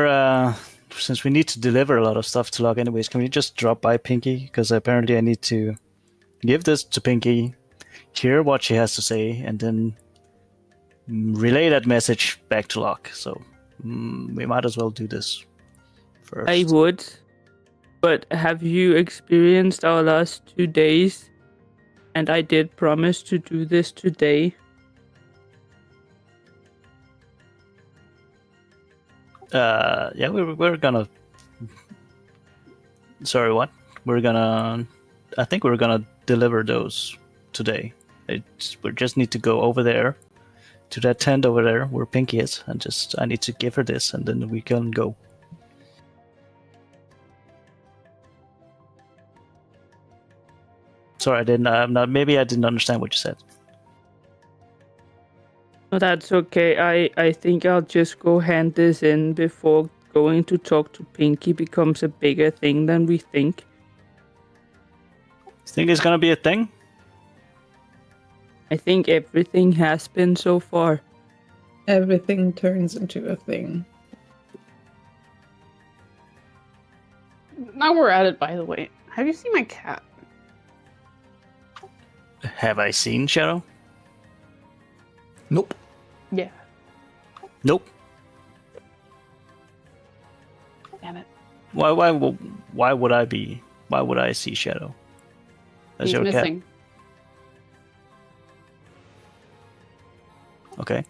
need to deliver a lot of stuff to Locke anyways, can we just drop by Pinky? Because apparently I need to give this to Pinky, hear what she has to say, and then relay that message back to Locke. So we might as well do this first. I would, but have you experienced our last 2 days? And I did promise to do this today. Yeah, we're gonna. Sorry, what? I think we're gonna deliver those today. We just need to go over there to that tent over there where Pinky is, and I need to give her this, and then we can go. Sorry, I didn't. Maybe I didn't understand what you said. No, that's okay. I think I'll just go hand this in before going to talk to Pinky becomes a bigger thing than we think. You think it's gonna be a thing? I think everything has been so far. Everything turns into a thing. Now we're at it, by the way. Have you seen my cat? Have I seen Shadow? Nope. Yeah. Nope. Damn it. Why would I be? Why would I see Shadow? That's He's your cat. missing. Okay.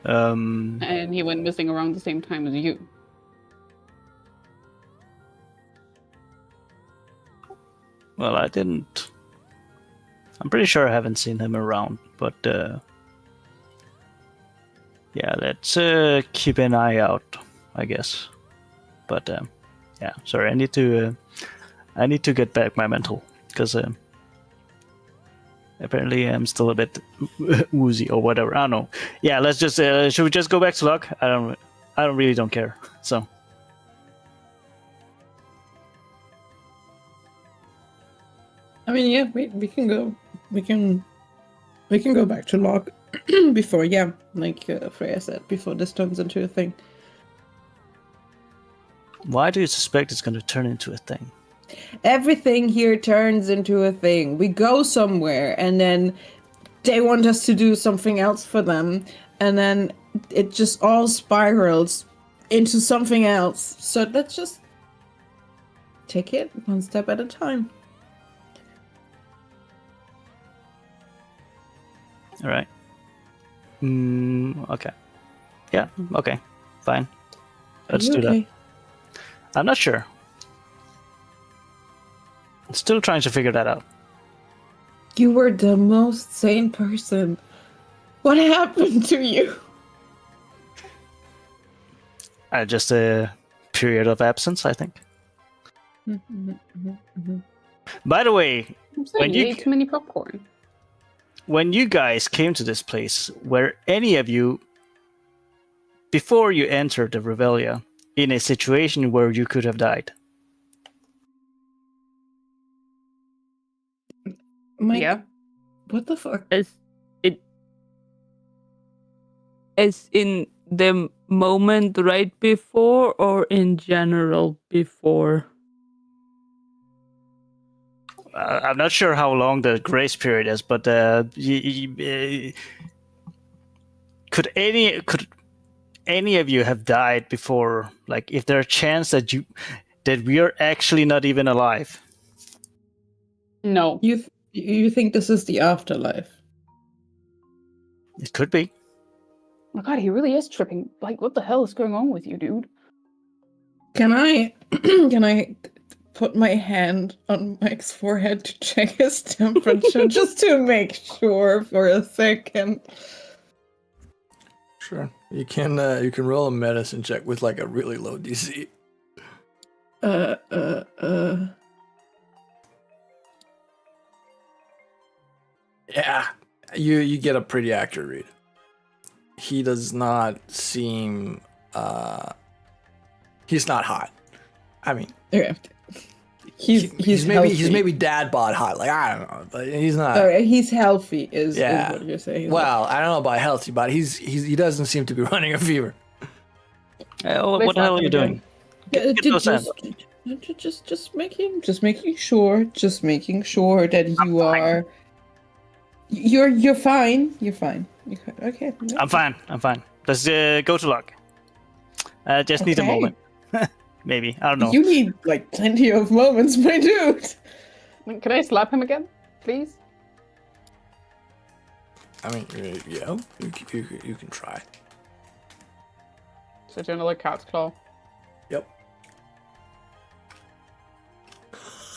And he went missing around the same time as you. Well, I didn't. I'm pretty sure I haven't seen him around, but yeah, let's keep an eye out, I guess. But yeah, sorry, I need to get back my mental because apparently I'm still a bit woozy or whatever. I don't know. Yeah, let's just should we just go back to luck? I don't care. So. I mean, yeah, we can go. We can go back to log before, yeah, like Freya said, before this turns into a thing. Why do you suspect it's going to turn into a thing? Everything here turns into a thing. We go somewhere, and then they want us to do something else for them, and then it just all spirals into something else. So let's just take it one step at a time. All right. Okay. Yeah. Okay. Fine. Let's do that. I'm not sure. I'm still trying to figure that out. You were the most sane person. What happened to you? Just a period of absence, I think. By the way, I'm saying you ate too many popcorn. When you guys came to this place, were any of you, before you entered the Revelia, in a situation where you could have died? Mike, yeah. What the fuck? As in the moment right before, or in general before? I'm not sure how long the grace period is, but could any of you have died before? Like, if there's a chance that we are actually not even alive? No. You think this is the afterlife? It could be. Oh my god, he really is tripping. Like, what the hell is going on with you, dude? Can I put my hand on Mike's forehead to check his temperature just to make sure for a second? Sure. You can roll a medicine check with like a really low DC. Yeah. You get a pretty accurate read. He does not seem he's not hot. I mean, Okay. He's maybe dad bod hot. Like, I don't know, but he's not. He's healthy is what you're saying. Well, I don't know about healthy, but he doesn't seem to be running a fever. What the hell are you doing? Get those hands. Just making sure that you are. You're fine. You're fine. Okay. I'm fine. Let's go to luck. Just need a moment. Maybe. I don't know. You need like plenty of moments, my dude. Can I slap him again, please? I mean, yeah, you can try. So do another cat's claw. Yep.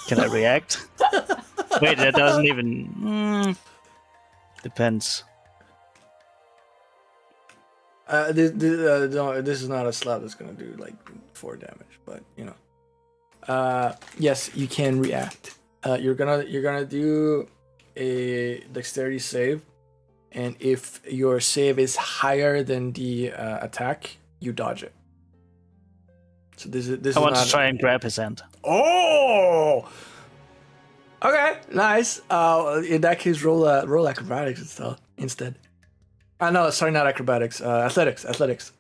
Can I react? Wait, that doesn't even. Depends. No, this is not a slap that's gonna do like 4 damage, but you know. Yes, you can react. You're gonna do a dexterity save, and if your save is higher than the attack, you dodge it. So this I want to try and grab his hand. Oh! Okay, nice. In that case, roll acrobatics instead. No, sorry, not acrobatics. Athletics.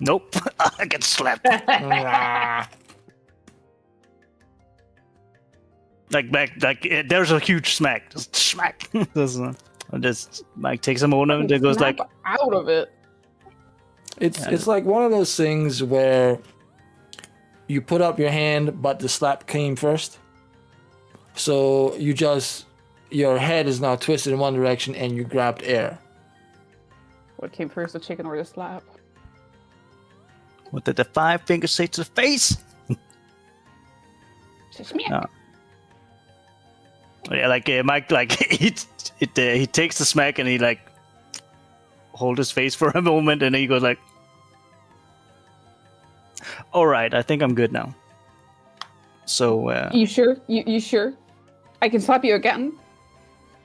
Nope. I get slapped. There's a huge smack. Just smack. Just Mike takes a moment and goes Snap like, out of it. It's like one of those things where you put up your hand, but the slap came first. So your head is now twisted in one direction, and you grabbed air. What came first, the chicken or the slap? what did the 5 fingers say to the face? Smack. Yeah, Mike, he takes the smack and he hold his face for a moment, and then he goes like, "All right, I think I'm good now." So. You sure? You sure? I can slap you again,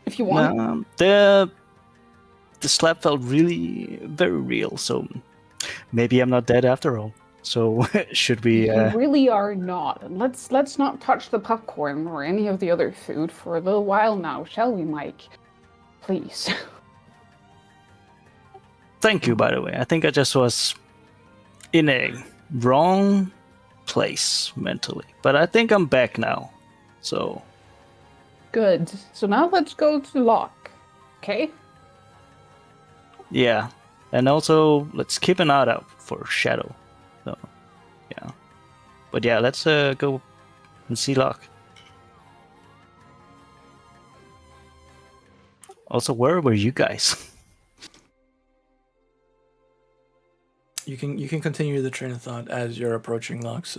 if you want. The slap felt really very real, so maybe I'm not dead after all. So should we? You really are not. And let's not touch the popcorn or any of the other food for a little while now, shall we, Mike? Please. Thank you, by the way. I think I just was in a wrong place mentally, but I think I'm back now. So. Good. So now let's go to Locke. Okay? Yeah, and also let's keep an eye out for Shadow. So, yeah. But yeah, let's go and see Locke. Also, where were you guys? You can continue the train of thought as you're approaching Locke's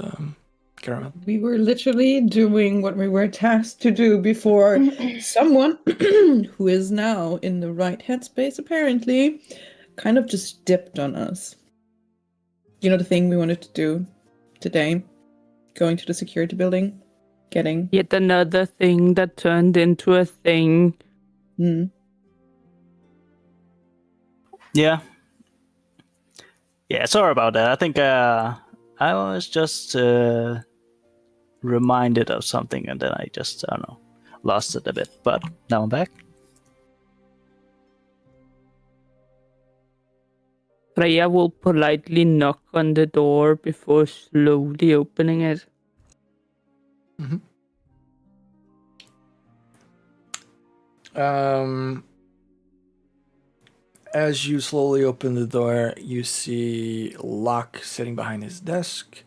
caravan. We were literally doing what we were tasked to do before someone who is now in the right headspace, apparently, kind of just dipped on us. You know, the thing we wanted to do today? Going to the security building? Getting... Yet another thing that turned into a thing. Yeah. Yeah, sorry about that. I think I was just reminded of something, and then I just, I don't know, lost it a bit. But now I'm back. Freya will politely knock on the door before slowly opening it. Mm-hmm. As you slowly open the door, you see Locke sitting behind his desk,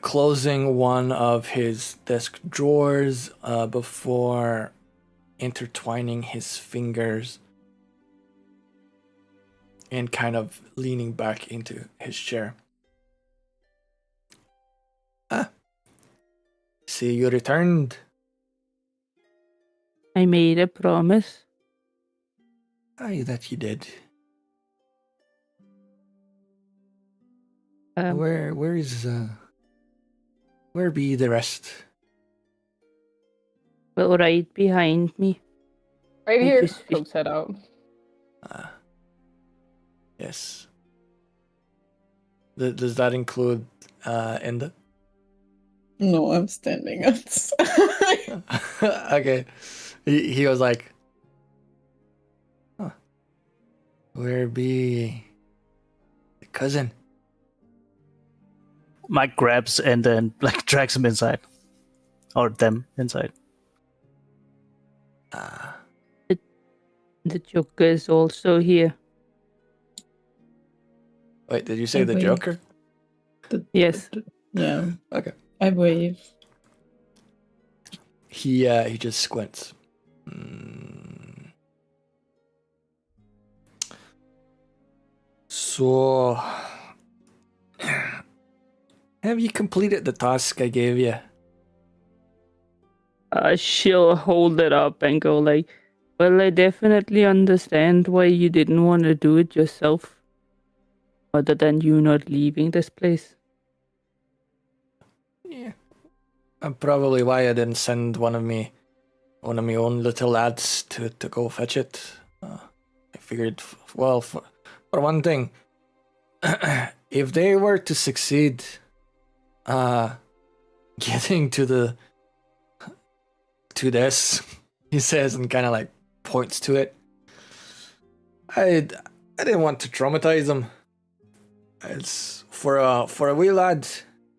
closing one of his desk drawers before intertwining his fingers and kind of leaning back into his chair. See, you returned. I made a promise. Aye, that you did. Where be the rest? Well, right behind me. Right I here. just- Pokes head out. Yes. Does that include Enda? No, I'm standing outside. Okay. He was like, where be the cousin? Mike grabs and then drags him inside. Or them inside. The Joker is also here. Wait, did you say the wait. Joker? Yes. Yeah, Okay. I wave. He just squints. So, have you completed the task I gave you? She'll hold it up and go like, well, I definitely understand why you didn't want to do it yourself. Other than you not leaving this place. Yeah. Probably why I didn't send one of my own little lads to go fetch it. I figured, well, for one thing, if they were to succeed, getting to this, he says, and kind of like points to it. I didn't want to traumatize him. It's for a wee lad.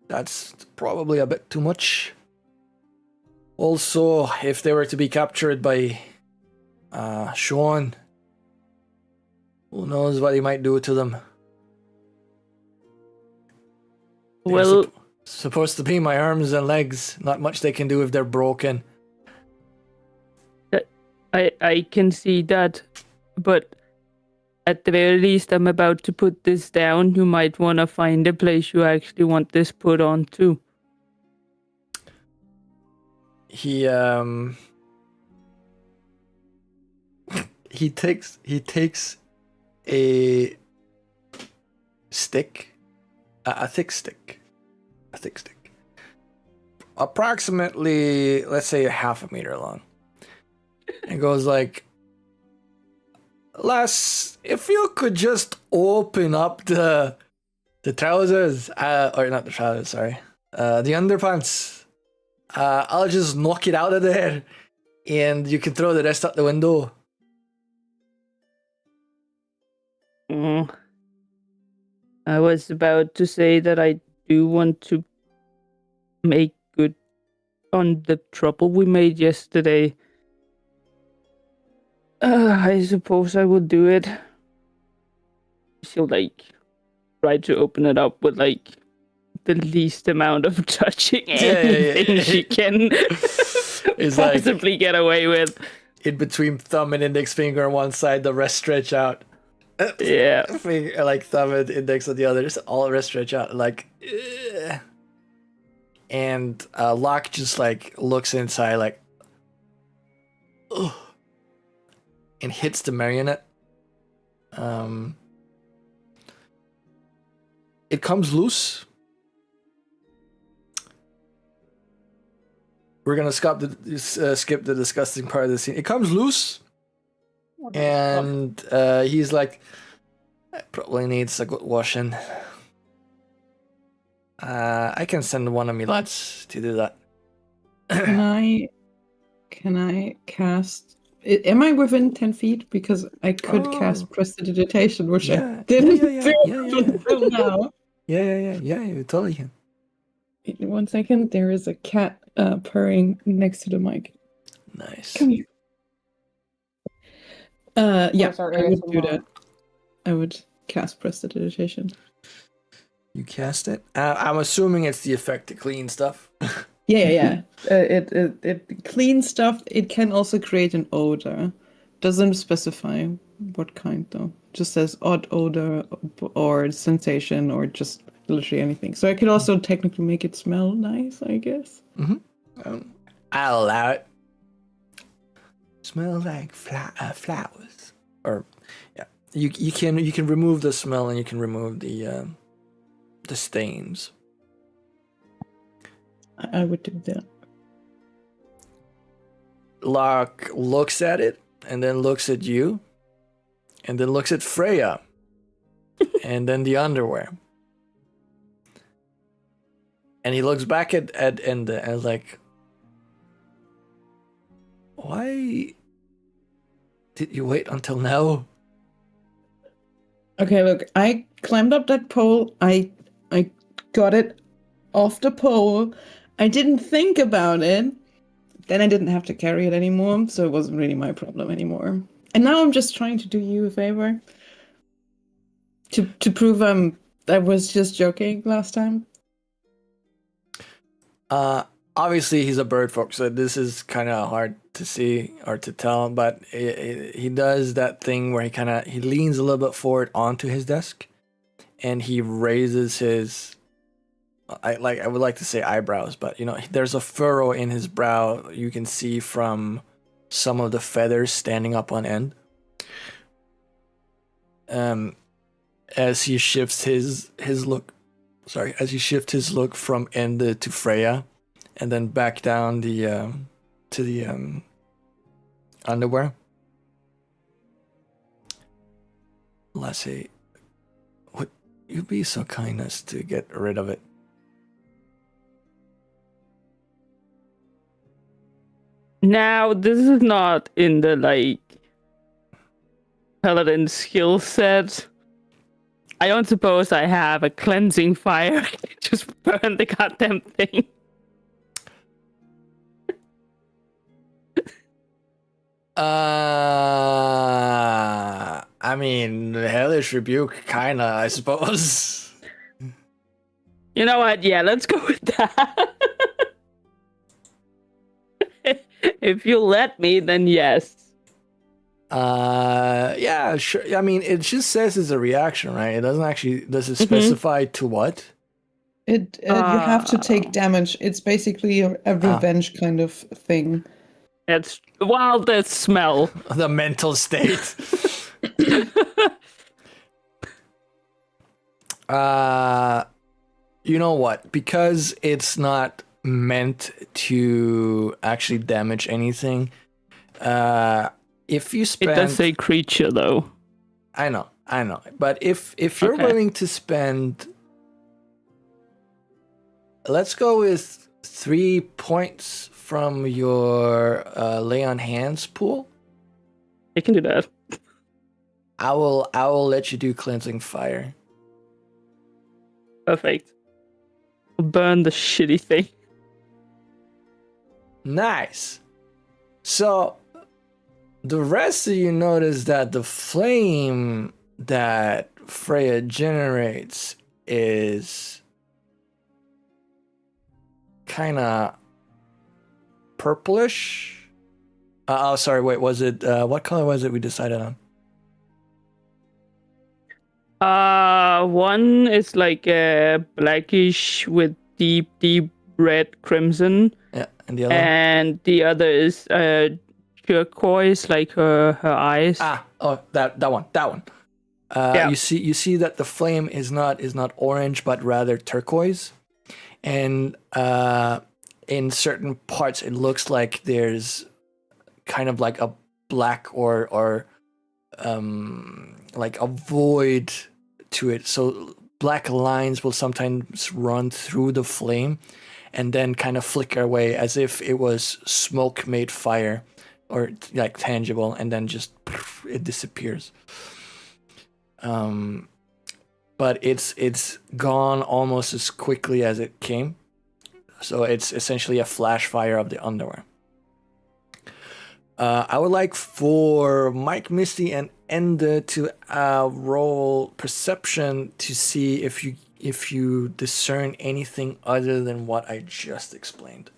That's probably a bit too much. Also, if they were to be captured by Sean, who knows what he might do to them. They're Well, supposed to be my arms and legs. Not much they can do if they're broken. I can see that, but at the very least, I'm about to put this down. You might want to find a place you actually want this put on too. He takes a stick, a thick stick, approximately, let's say, a half a meter long, and goes like, "Lass, if you could just open up the trousers, or not the trousers, sorry, the underpants, I'll just knock it out of there, and you can throw the rest out the window." I was about to say that I do want to make good on the trouble we made yesterday. I suppose I will do it. She'll try to open it up with the least amount of touching anything she can It's possibly get away with. In between thumb and index finger on one side, the rest stretch out. Yeah. Finger, thumb and index on the other, just all the rest stretch out, ugh. And Locke just looks inside ugh, and hits the marionette. It comes loose. We're gonna skip the disgusting part of the scene. It comes loose, and he's like, "I probably needs a good washing. I can send one of me lads to do that." Can I cast? Am I within 10 feet? Because I could cast prestidigitation, which I didn't do until now. Yeah, you totally can. 1 second, there is a cat purring next to the mic. Nice. Come here. Yeah, sorry, I would ASMR. do that. I would cast prestidigitation. You cast it? I'm assuming it's the effect to clean stuff. Yeah. It cleans stuff. It can also create an odor. Doesn't specify what kind though. Just says odd odor or sensation or just literally anything. So I could also technically make it smell nice, I guess. I'll allow it. Smell like flowers. Or yeah, you can remove the smell and you can remove the stains. I would do that. Locke looks at it and then looks at you and then looks at Freya and then the underwear. And he looks back at Enda and is like, "Why did you wait until now?" Okay, look, I climbed up that pole. I got it off the pole. I didn't think about it. Then I didn't have to carry it anymore, so it wasn't really my problem anymore. And now I'm just trying to do you a favor. To prove I was just joking last time. Obviously he's a bird folk, so this is kind of hard to see or to tell, but he does that thing where he leans a little bit forward onto his desk and he raises his I would like to say eyebrows, but there's a furrow in his brow you can see from some of the feathers standing up on end. As he shifts his look from Enda to Freya, and then back down to the underwear. Lassie, would you be so kind as to get rid of it? Now, this is not in the, like, paladin skill set. I don't suppose I have a cleansing fire. Just burn the goddamn thing. I mean, Hellish Rebuke, kinda, I suppose. You know what? Yeah, let's go with that. If you let me, then yes. Yeah, sure. I mean, it just says it's a reaction, right? It doesn't actually, does it specify to what? You have to take damage. It's basically a revenge kind of thing. It's the smell. The mental state. You know what? Because it's not meant to actually damage anything, if you spend... It does say creature, though. I know. But if you're willing to spend... Let's go with 3 points from your lay on hands pool. I can do that. I will let you do cleansing fire. Perfect. Burn the shitty thing. Nice. So the rest of you notice that the flame that Freya generates is kind of purplish. Sorry, wait, was it what color was it we decided on? One is like blackish with deep red crimson. Yeah, and the other and the other is turquoise, like her eyes. That one. Yeah. You see that the flame is not orange but rather turquoise, and in certain parts it looks like there's kind of like a black or like a void to it. So black lines will sometimes run through the flame and then kind of flicker away as if it was smoke made fire, or like tangible, and then just it disappears. But it's gone almost as quickly as it came. So it's essentially a flash fire of the underwear. I would like for Mike, Misty, and Enda to roll perception to see if you discern anything other than what I just explained.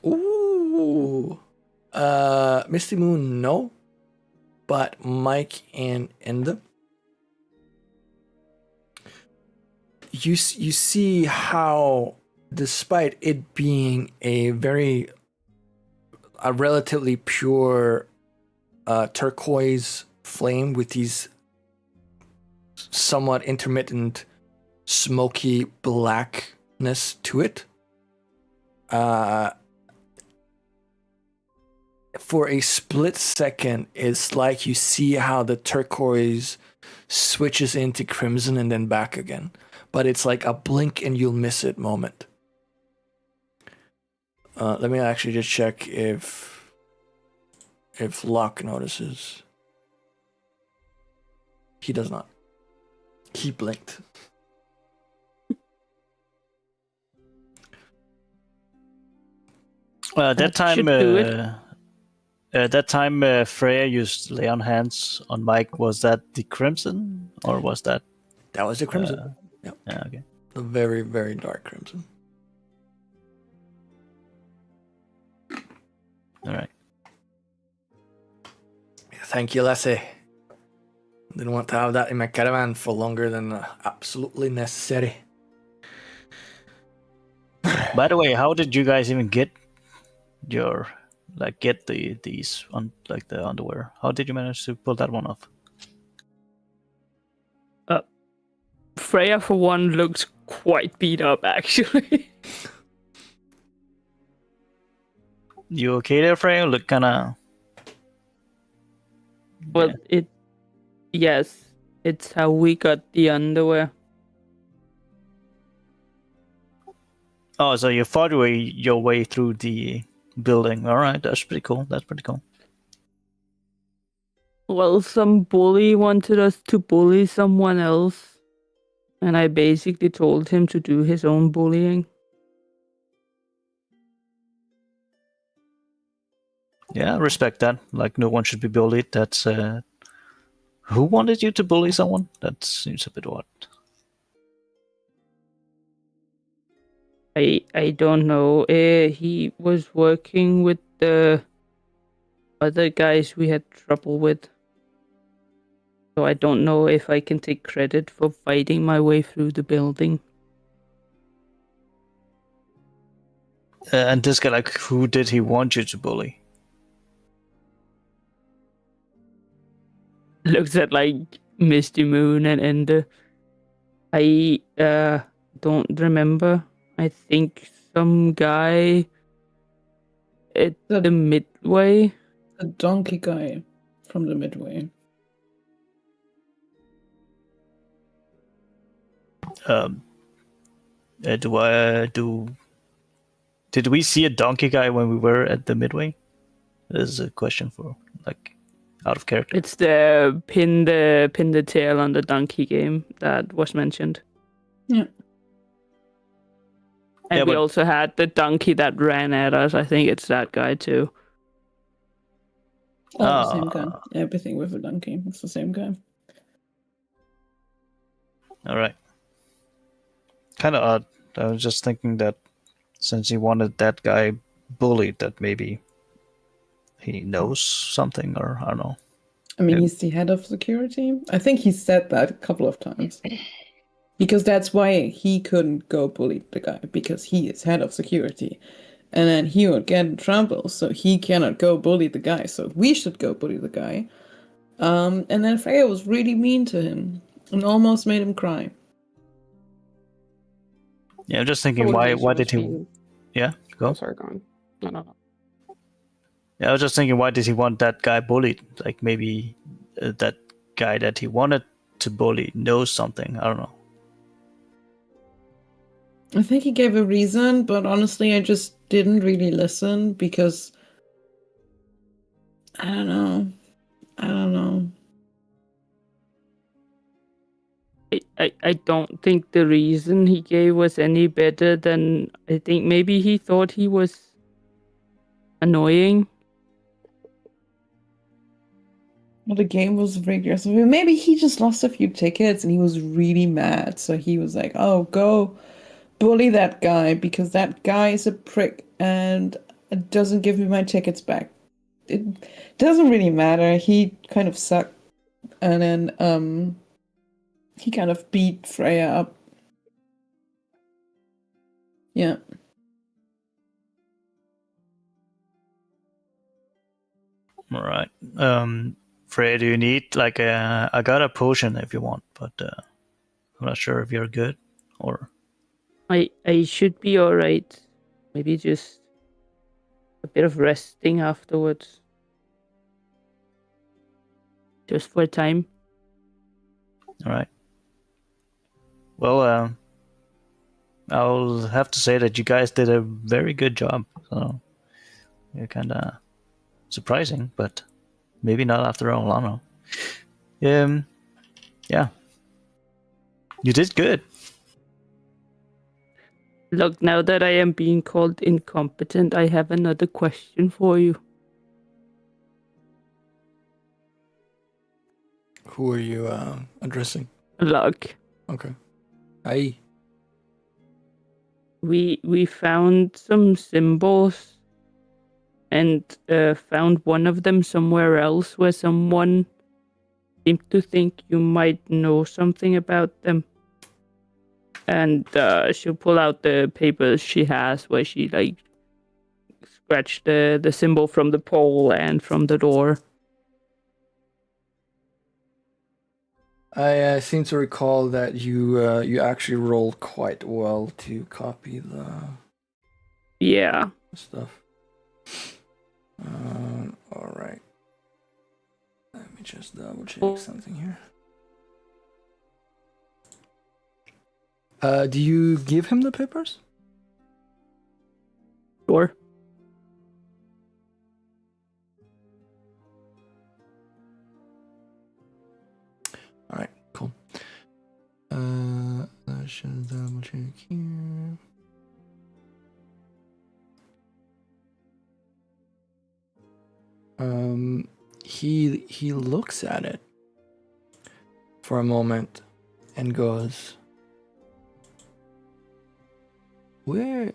Ooh. Misty Moon, no. But Mike and Enda, you see how, despite it being a relatively pure turquoise flame with these somewhat intermittent smoky blackness to it, for a split second, it's like you see how the turquoise switches into crimson and then back again. But it's like a blink and you'll miss it moment. Let me actually just check if Locke notices. He does not. He blinked. That time Freya used lay on hands on Mike. Was that the crimson, or was that? That was the crimson. Yeah. Okay. The very, very dark crimson. All right. Thank you, Lassie. Didn't want to have that in my caravan for longer than absolutely necessary. By the way, how did you guys even get these on like the underwear? How did you manage to pull that one off? Freya, for one, looks quite beat up, actually. You okay there, Freya? Look kind of. Well, yes, it's how we got the underwear. Oh, so you fought your way through the building. All right, that's pretty cool. That's pretty cool. Well, some bully wanted us to bully someone else, and I basically told him to do his own bullying. Yeah, I respect that. Like, no one should be bullied. That's who wanted you to bully someone? That seems a bit odd. I don't know. He was working with the other guys we had trouble with. So I don't know if I can take credit for fighting my way through the building. And this guy, like, who did he want you to bully? Looks at like Misty Moon and Ender. I don't remember. I think some guy at the midway. The donkey guy from the midway. Did we see a donkey guy when we were at the midway? This is a question for like out of character. It's the pin the tail on the donkey game that was mentioned. Yeah. And Yeah, we but- also had the donkey that ran at us. I think it's that guy too. All the same guy. Everything with a donkey. It's the same guy. All right. Kind of odd. I was just thinking that since he wanted that guy bullied, that maybe he knows something, or I don't know. I mean, Yeah. he's the head of security. I think he said that a couple of times. Because that's why he couldn't go bully the guy, because he is head of security. And then he would get in trouble, so he cannot go bully the guy. So we should go bully the guy. And then Freya was really mean to him and almost made him cry. Yeah, I'm just I thinking wouldn't why say she why was did he? being- Yeah, go. Oh, sorry, go on. No. Yeah, I was just thinking why did he want that guy bullied? Like maybe that guy that he wanted to bully knows something. I don't know. I think he gave a reason, but honestly, I just didn't really listen because I don't know. I don't think the reason he gave was any better than I think maybe he thought he was annoying. Well, the game was rigorous. Maybe he just lost a few tickets and he was really mad. So he was like, "Oh, go bully that guy because that guy is a prick and doesn't give me my tickets back." It doesn't really matter. He kind of sucked, and then he kind of beat Freya up. Yeah. All right. Freya, do you need like I got a potion if you want, but I'm not sure if you're good or. I should be alright. Maybe just a bit of resting afterwards. Just for a time. All right. Well, I'll have to say that you guys did a very good job. So you're kind of surprising, but maybe not after all. I don't know. Yeah. You did good. Look, now that I am being called incompetent, I have another question for you. Who are you addressing? Look, Okay. Aye. we found some symbols and found one of them somewhere else where someone seemed to think you might know something about them. And she'll pull out the papers she has where she like scratched the symbol from the pole and from the door. I seem to recall that you actually rolled quite well to copy the Yeah. stuff. All right. Let me just double check something here. Do you give him the papers? Sure. All right, cool. I should double check here. He looks at it for a moment and goes, Where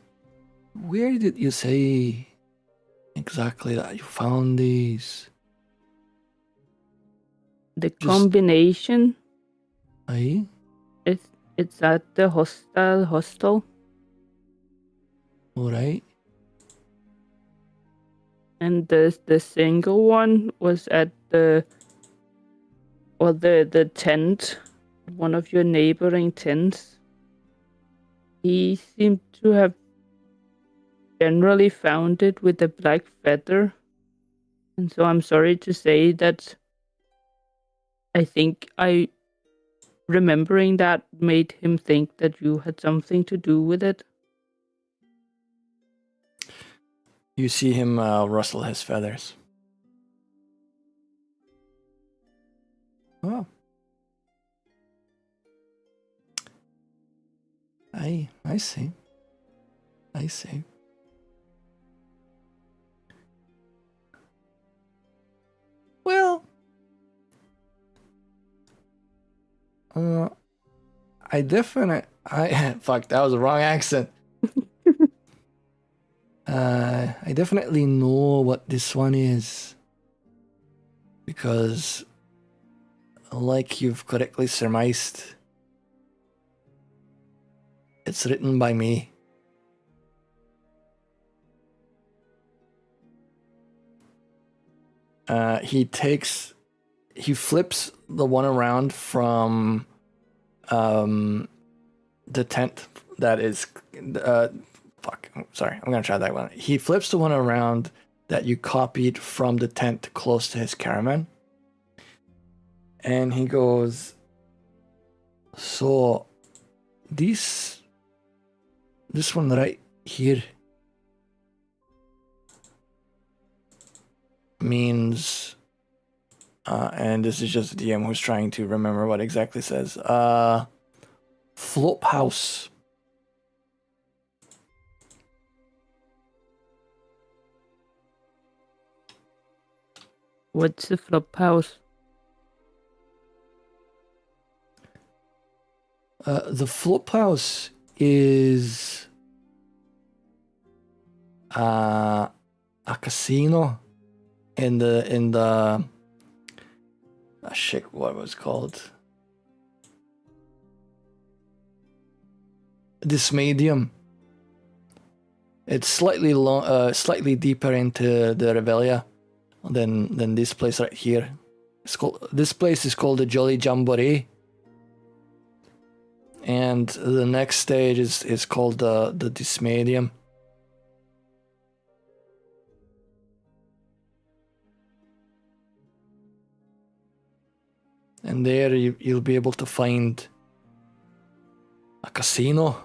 did you say exactly that you found these? The combination, Aye? it's at the hostel, All right. and the single one was at the tent, one of your neighboring tents. He seemed to have generally found it with a black feather, and so I'm sorry to say that I think remembering that made him think that you had something to do with it. You see him rustle his feathers. Oh. I see. I see. Well, fuck, that was the wrong accent. I definitely know what this one is, because like you've correctly surmised, it's written by me. He flips the one around from the tent that is sorry, I'm gonna try that one. He flips the one around that you copied from the tent close to his caravan, and he goes, so this one right here means and this is just the DM who's trying to remember what exactly it says. Flop house. What's the flop house? The flop house is a casino in the shit, what was it called? This medium. It's slightly deeper into the Revelia than this place right here. This place is called the Jolly Jamboree, and the next stage is called the Dismedium. And there you'll be able to find a casino,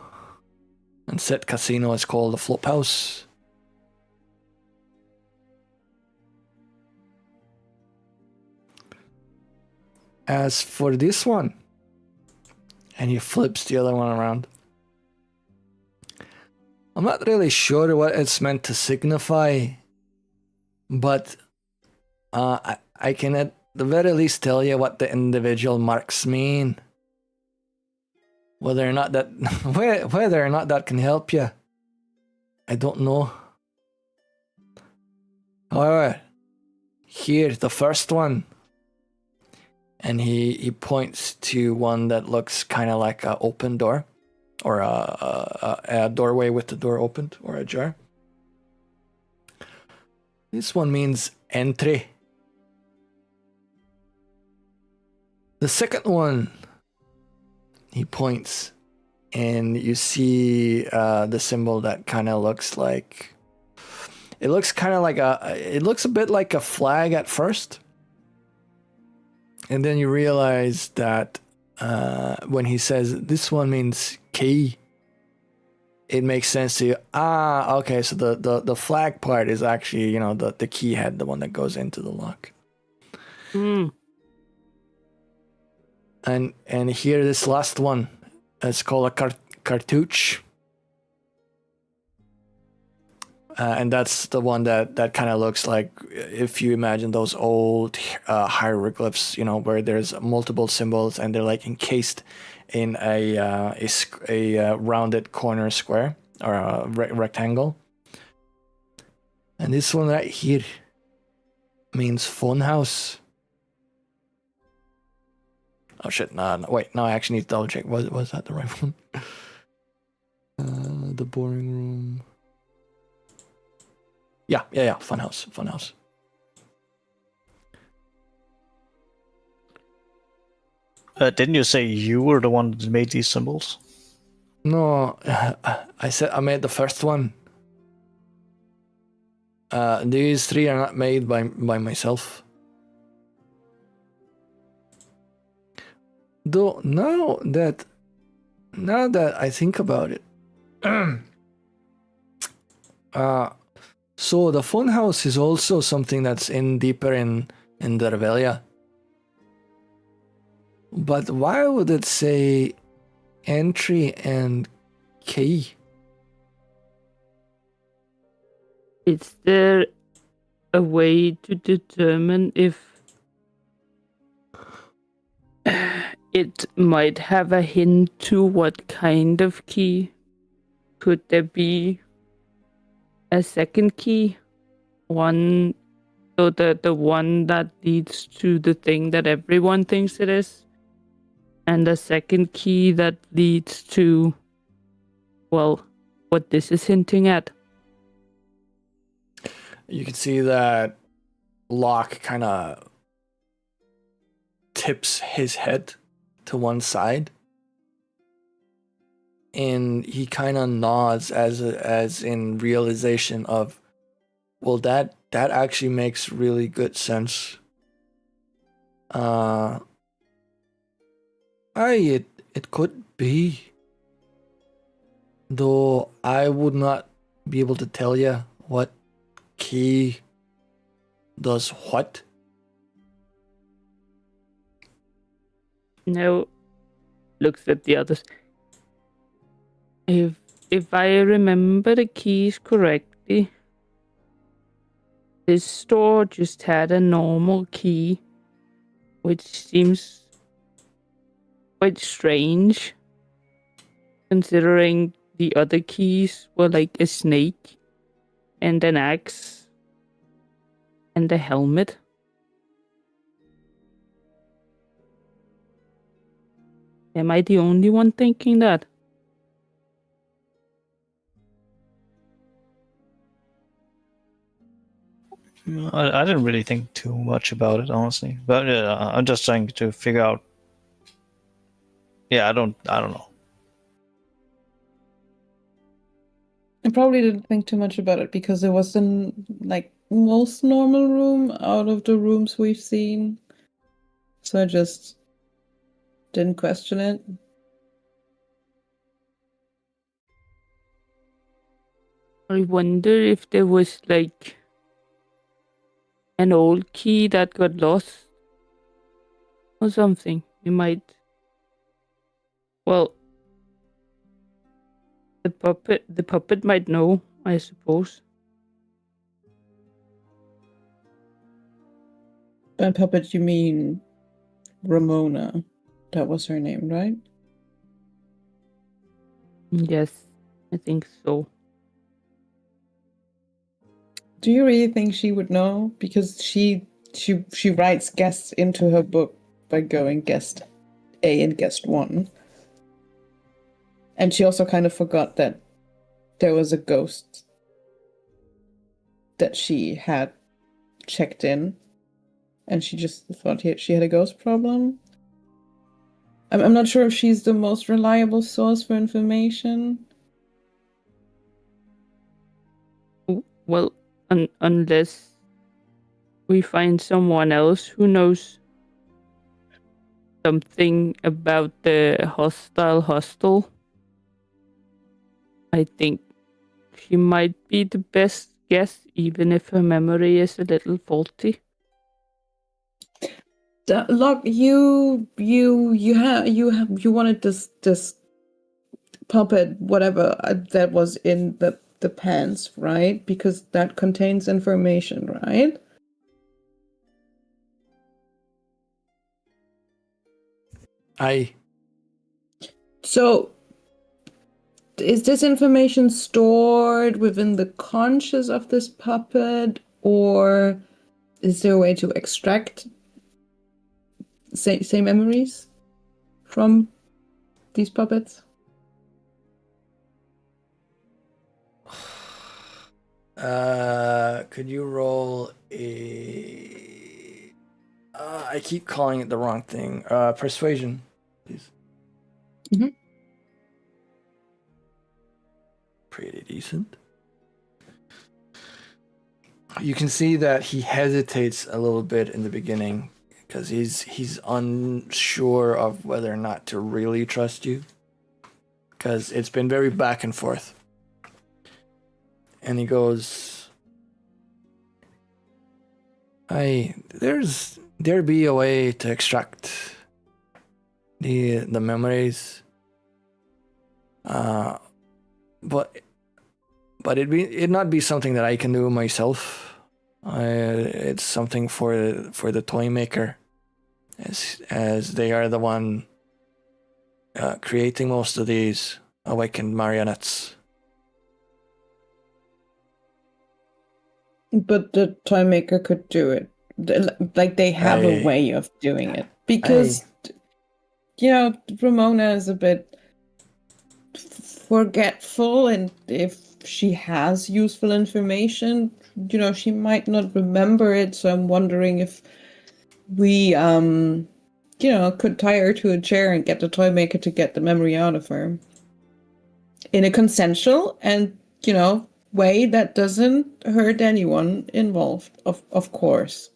and said casino is called the Flop House. As for this one, and he flips the other one around, I'm not really sure what it's meant to signify, but I can at the very least tell you what the individual marks mean. Whether or not that can help you, I don't know. However, here, the first one, and he points to one that looks kind of like an open door, or a doorway with the door opened, or ajar. This one means entry. The second one, he points, and you see the symbol that kind of looks like, it looks a bit like a flag at first, and then you realize that when he says this one means key, it makes sense to you. Okay, so the flag part is actually, you know, the key head, the one that goes into the lock. Hmm. And here, this last one, it's called a cartouche. And that's the one that kind of looks like, if you imagine those old hieroglyphs, you know, where there's multiple symbols and they're like encased in a rounded corner square or a rectangle. And this one right here means phone house. Oh shit! No, wait. No, I actually need to double check. Was that the right one? The boring room. Yeah. Funhouse. Didn't you say you were the one that made these symbols? No, I said I made the first one. These three are not made by myself. Though now that I think about it, so the funhouse is also something that's deeper in the Revelia. But why would it say entry and key? Is there a way to determine if it might have a hint to what kind of key? Could there be a second key? One, so the one that leads to the thing that everyone thinks it is, and a second key that leads to, well, what this is hinting at. You can see that Locke kind of tips his head to one side, and he kind of nods as in realization of, well, that actually makes really good sense. It could be, though I would not be able to tell you what key does what. Now looks at the others. If I remember the keys correctly, this store just had a normal key, which seems quite strange, considering the other keys were like a snake and an axe and a helmet. Am I the only one thinking that? I didn't really think too much about it, honestly. But I'm just trying to figure out. Yeah, I don't know. I probably didn't think too much about it because it was the like most normal room out of the rooms we've seen. So I just didn't question it. I wonder if there was like an old key that got lost or something. We might. Well, the puppet might know, I suppose. By puppet, you mean Ramona? That was her name, right? Yes, I think so. Do you really think she would know? Because she writes guests into her book by going guest A and guest 1. And she also kind of forgot that there was a ghost that she had checked in. And she just thought she had a ghost problem. I'm not sure if she's the most reliable source for information. Well, unless we find someone else who knows something about the hostel. I think she might be the best guess, even if her memory is a little faulty. Look, you wanted this puppet, whatever that was in the pants, right? Because that contains information, right? Aye. So, is this information stored within the conscious of this puppet, or is there a way to extract say memories from these puppets? Could you roll a... I keep calling it the wrong thing. Persuasion, please. Mhm. Pretty decent. You can see that he hesitates a little bit in the beginning because he's unsure of whether or not to really trust you, because it's been very back and forth. And he goes, there be a way to extract the memories, but it not be something that I can do myself. It's something for the toy maker, as they are the one creating most of these awakened marionettes. But the toy maker could do it. Like, they have a way of doing it. Because, Ramona is a bit forgetful, and if she has useful information, she might not remember it. So I'm wondering if we, could tie her to a chair and get the toy maker to get the memory out of her. In a consensual and, way that doesn't hurt anyone involved, of course.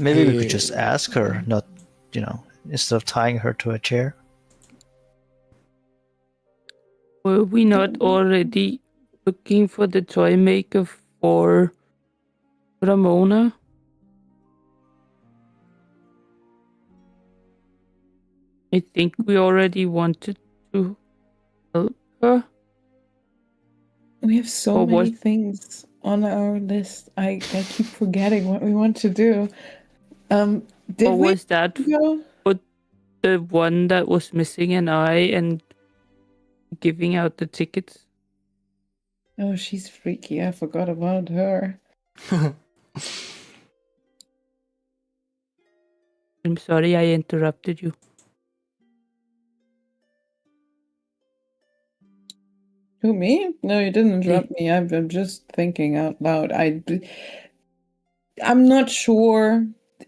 Maybe we could just ask her, not, instead of tying her to a chair. Were we not already looking for the toy maker for Ramona? I think we already wanted to help her. We have so many things on our list. I keep forgetting what we want to do. Did or was that go? for the one that was missing an eye and giving out the tickets? Oh, she's freaky. I forgot about her. I'm sorry I interrupted you. Who, me? No, you didn't interrupt me. I'm just thinking out loud. I'm not sure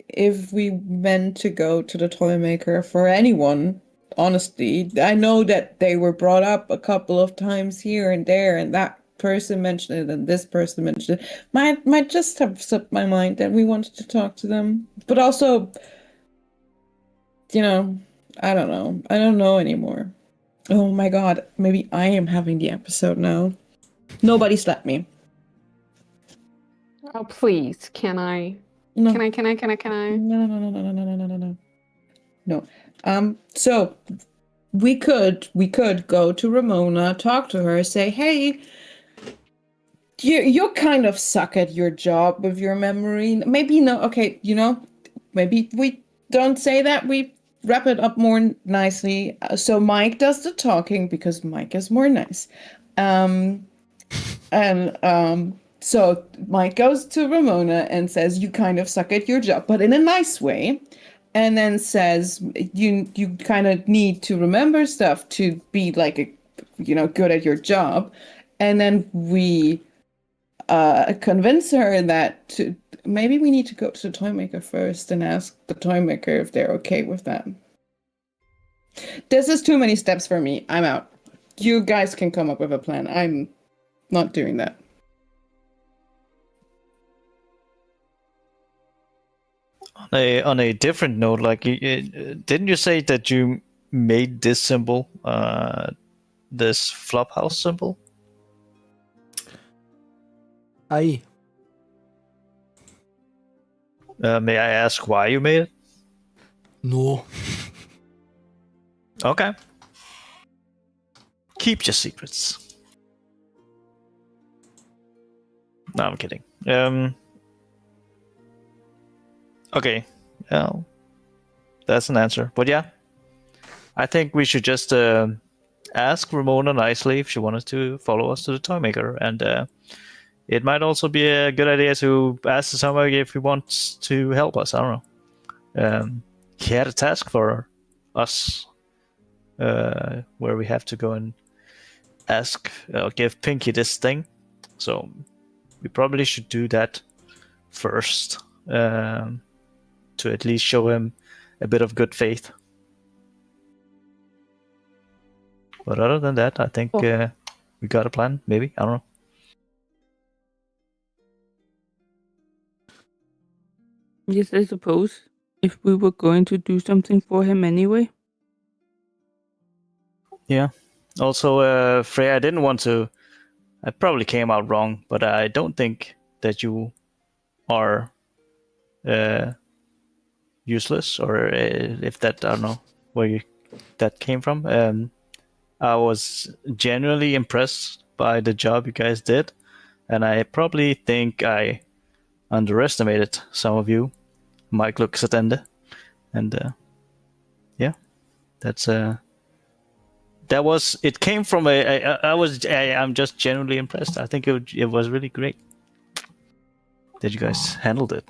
if we meant to go to the toy maker for anyone, honestly. I know that they were brought up a couple of times here and there, and that person mentioned it and this person mentioned it. Might just have slipped my mind that we wanted to talk to them. But also, I don't know. I don't know anymore. Oh my god, maybe I am having the episode now. Nobody slapped me. Oh, please, can I? No. Can I? No. So we could go to Ramona, talk to her, say, hey, you kind of suck at your job with your memory. Maybe no, okay, maybe we don't say that. We wrap it up more nicely. So Mike does the talking because Mike is more nice. So Mike goes to Ramona and says, you kind of suck at your job, but in a nice way. And then says, you kind of need to remember stuff to be like, good at your job. And then we convince her that maybe we need to go to the toy maker first and ask the toy maker if they're okay with that. This is too many steps for me. I'm out. You guys can come up with a plan. I'm not doing that. On a different note, like, didn't you say that you made this symbol, this flophouse symbol? Aye. May I ask why you made it? No. Okay. Keep your secrets. No, I'm kidding. Okay. Well, that's an answer. But yeah, I think we should just ask Ramona nicely if she wanted to follow us to the toy maker, and it might also be a good idea to ask somebody if he wants to help us. I don't know. He had a task for us where we have to go and ask, give Pinky this thing. So we probably should do that first to at least show him a bit of good faith. But other than that, I think we got a plan, maybe. I don't know. Yes, I suppose. If we were going to do something for him anyway. Yeah. Also, Freya, I didn't want to... I probably came out wrong, but I don't think that you are useless, or if that... I don't know where that came from. I was genuinely impressed by the job you guys did, and I probably think I underestimated some of you. Mike looks at Ende, and yeah, that's that was. It came from I'm just genuinely impressed. I think it was really great that you guys handled it.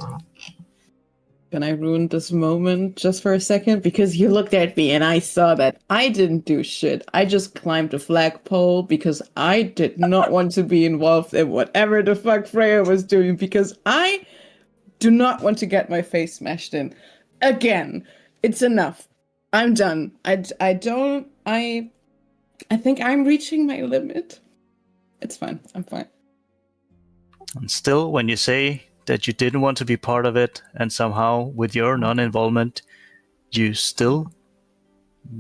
Can I ruin this moment just for a second? Because you looked at me and I saw that I didn't do shit. I just climbed a flagpole because I did not want to be involved in whatever the fuck Freya was doing, because I do not want to get my face smashed in. Again, it's enough. I'm done. I think I'm reaching my limit. It's fine. I'm fine. And still, when you say that you didn't want to be part of it, and somehow with your non-involvement, you still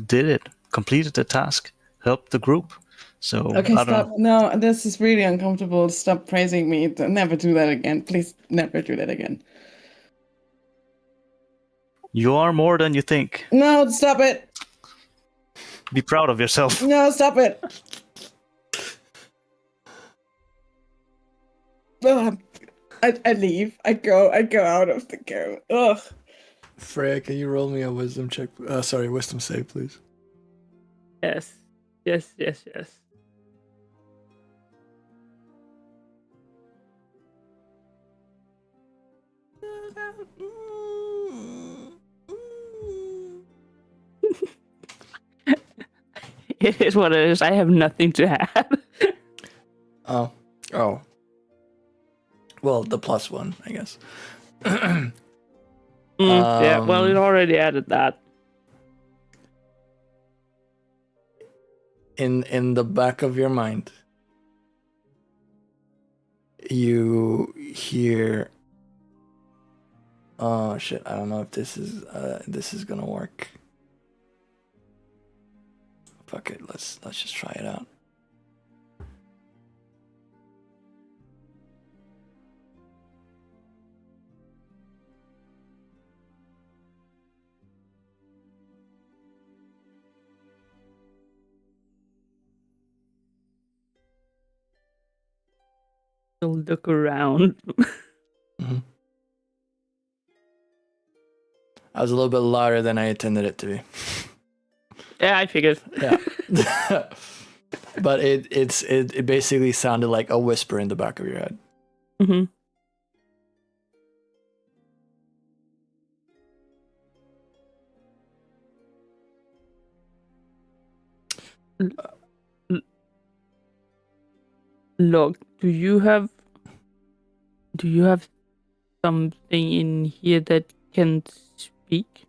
did it, completed the task, helped the group. So Okay, I stop. don't know. No, this is really uncomfortable. Stop praising me. Never do that again. Please never do that again. You are more than you think. No, stop it. Be proud of yourself. No, stop it. Ugh. I leave. I go out of the game. Ugh. Freya, can you roll me a wisdom check? Wisdom save, please. Yes. It is what it is. I have nothing to add. Oh. Well, the +1, I guess. Yeah, well, it already added that. In the back of your mind, you hear, oh shit, I don't know if this is gonna work. Fuck it, let's just try it out. Look around. Mm-hmm. I was a little bit louder than I intended it to be. Yeah, I figured. Yeah. But it basically sounded like a whisper in the back of your head. Mm-hmm. Look, do you have something in here that can speak?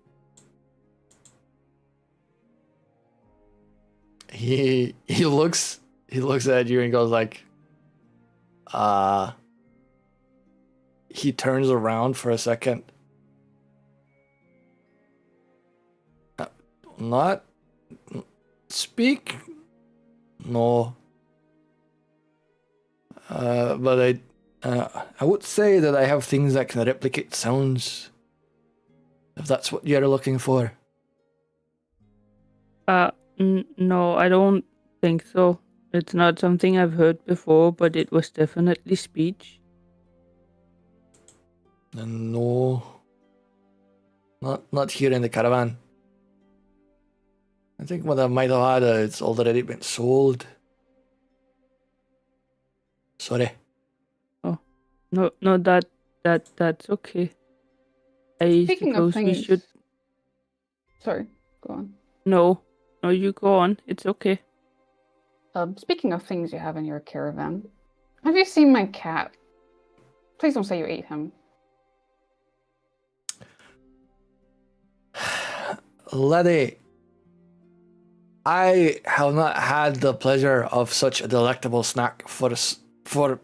He looks at you and goes like, he turns around for a second. Not speak? No. But I would say that I have things that can replicate sounds. If that's what you're looking for. No, I don't think so. It's not something I've heard before, but it was definitely speech. Then no. Not here in the caravan. I think what I might have had, it's already been sold. Sorry. No, that's okay. I Speaking of suppose we things, should. sorry, go on. No, you go on. It's okay. Speaking of things you have in your caravan, have you seen my cat? Please don't say you ate him. Lady, I have not had the pleasure of such a delectable snack for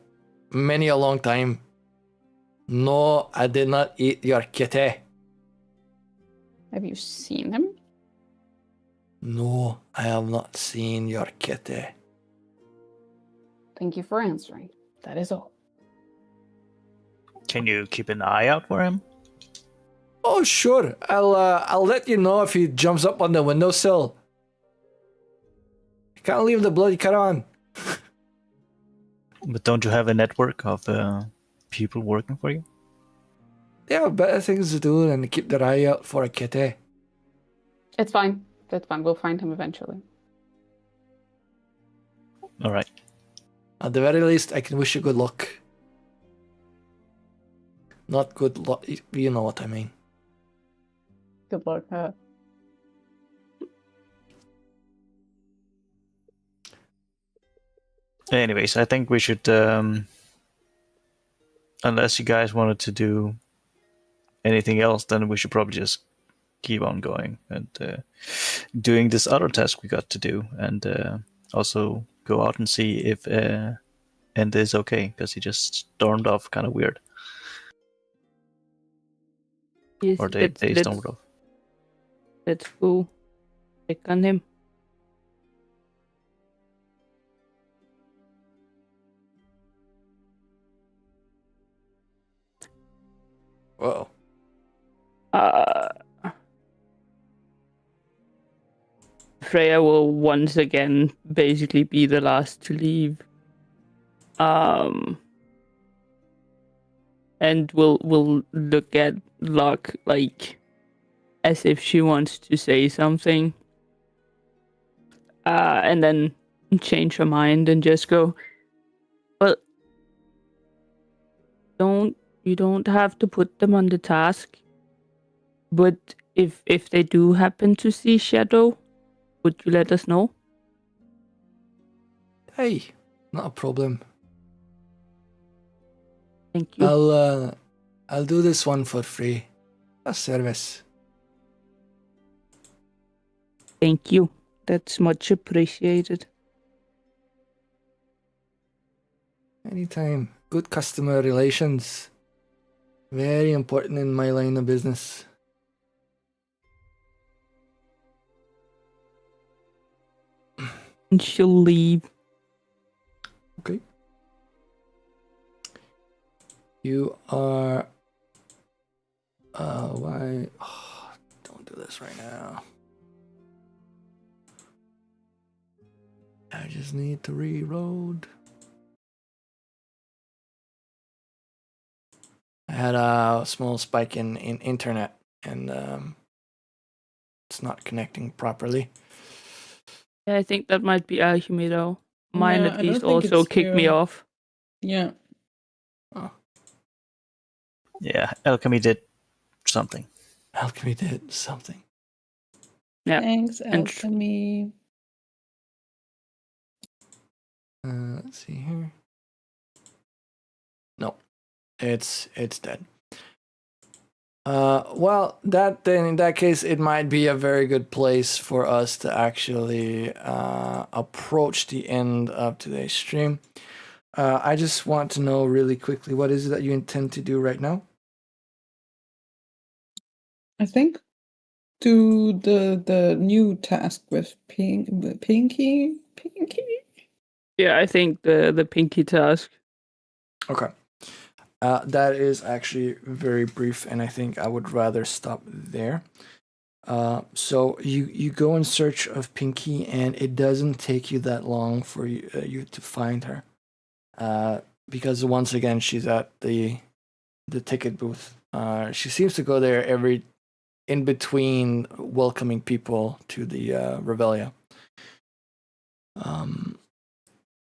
many a long time. No, I did not eat your kitty. Have you seen him? No, I have not seen your kitty. Thank you for answering. That is all. Can you keep an eye out for him? Oh, sure. I'll let you know if he jumps up on the windowsill. I can't leave the bloody caravan. But don't you have a network of people working for you? They have better things to do than to keep their eye out for a kitty. It's fine. That's fine. We'll find him eventually. All right. At the very least, I can wish you good luck. Not good luck, you know what I mean. Good luck, huh? Anyways, I think we should, unless you guys wanted to do anything else, then we should probably just keep on going and doing this other task we got to do, and also go out and see if Enda is okay, because he just stormed off kind of weird. Yes, Or they stormed off. Let's go check on him. Whoa. Freya will once again basically be the last to leave. And we'll look at Locke like as if she wants to say something. And then change her mind and just go, well, you don't have to put them on the task. But if they do happen to see Shadow, would you let us know? Hey, not a problem. Thank you. I'll do this one for free. A service. Thank you. That's much appreciated. Anytime. Good customer relations. Very important in my line of business. And she'll leave. Okay. You are... why... Oh, don't do this right now. I just need to reload. I had a small spike in internet, and it's not connecting properly. Yeah, I think that might be Archimedo. Mine Yeah, at I don't least think also it's kicked me you. off. Yeah. Oh, Yeah, Alchemy did something. Alchemy did something. Yeah. Thanks, And Alchemy. Let's see here. No, it's dead. Well, then in that case, it might be a very good place for us to actually approach the end of today's stream. I just want to know really quickly, what is it that you intend to do right now? I think do the new task with Pinky. Yeah, I think the pinky task. Okay. That is actually very brief, and I think I would rather stop there. So you go in search of Pinky, and it doesn't take you that long for you to find her. Because once again, she's at the ticket booth. She seems to go there in between welcoming people to the Revelia.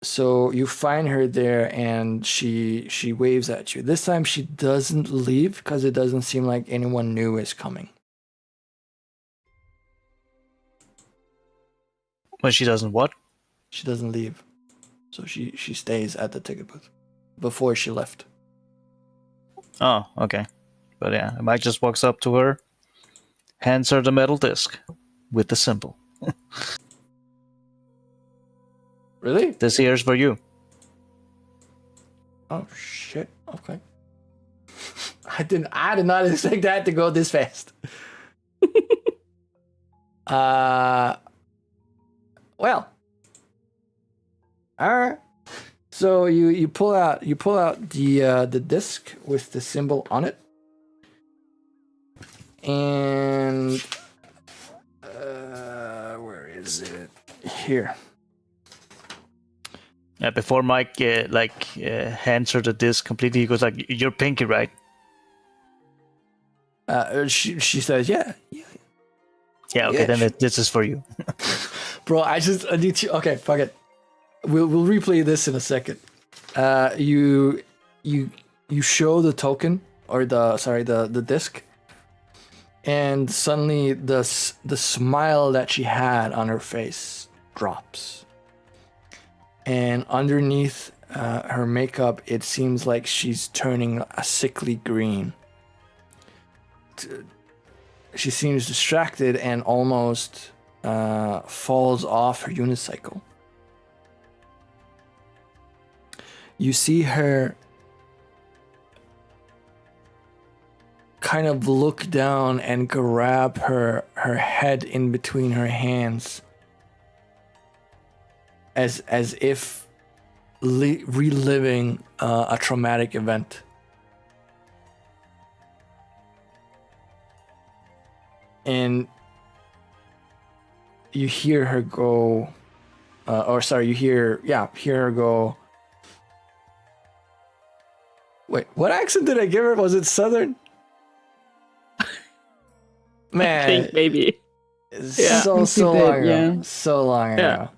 So you find her there, and she waves at you. This time she doesn't leave because it doesn't seem like anyone new is coming. But she doesn't what? She doesn't leave. So she stays at the ticket booth before she left. Oh, okay. But yeah, Mike just walks up to her, hands her the metal disc with the symbol. Really? This here's for you. Oh shit. Okay. I did not expect that to go this fast. Well. Alright. So you pull out the disc with the symbol on it. And where is it? Here. Yeah, before Mike hands her the disc completely, he goes like, "You're Pinky, right?" She says, yeah. Yeah, okay, Yeah, then this is for you. Bro, I need to. Okay, fuck it. We'll replay this in a second. You show the token or the disc, and suddenly the smile that she had on her face drops. And underneath her makeup, it seems like she's turning a sickly green. She seems distracted and almost falls off her unicycle. You see her kind of look down and grab her head in between her hands, as if reliving a traumatic event. And you hear her go, you hear her go. Wait, what accent did I give her? Was it Southern? Man, I think maybe. Yeah, so I think you long did, ago. yeah. So long Yeah. ago.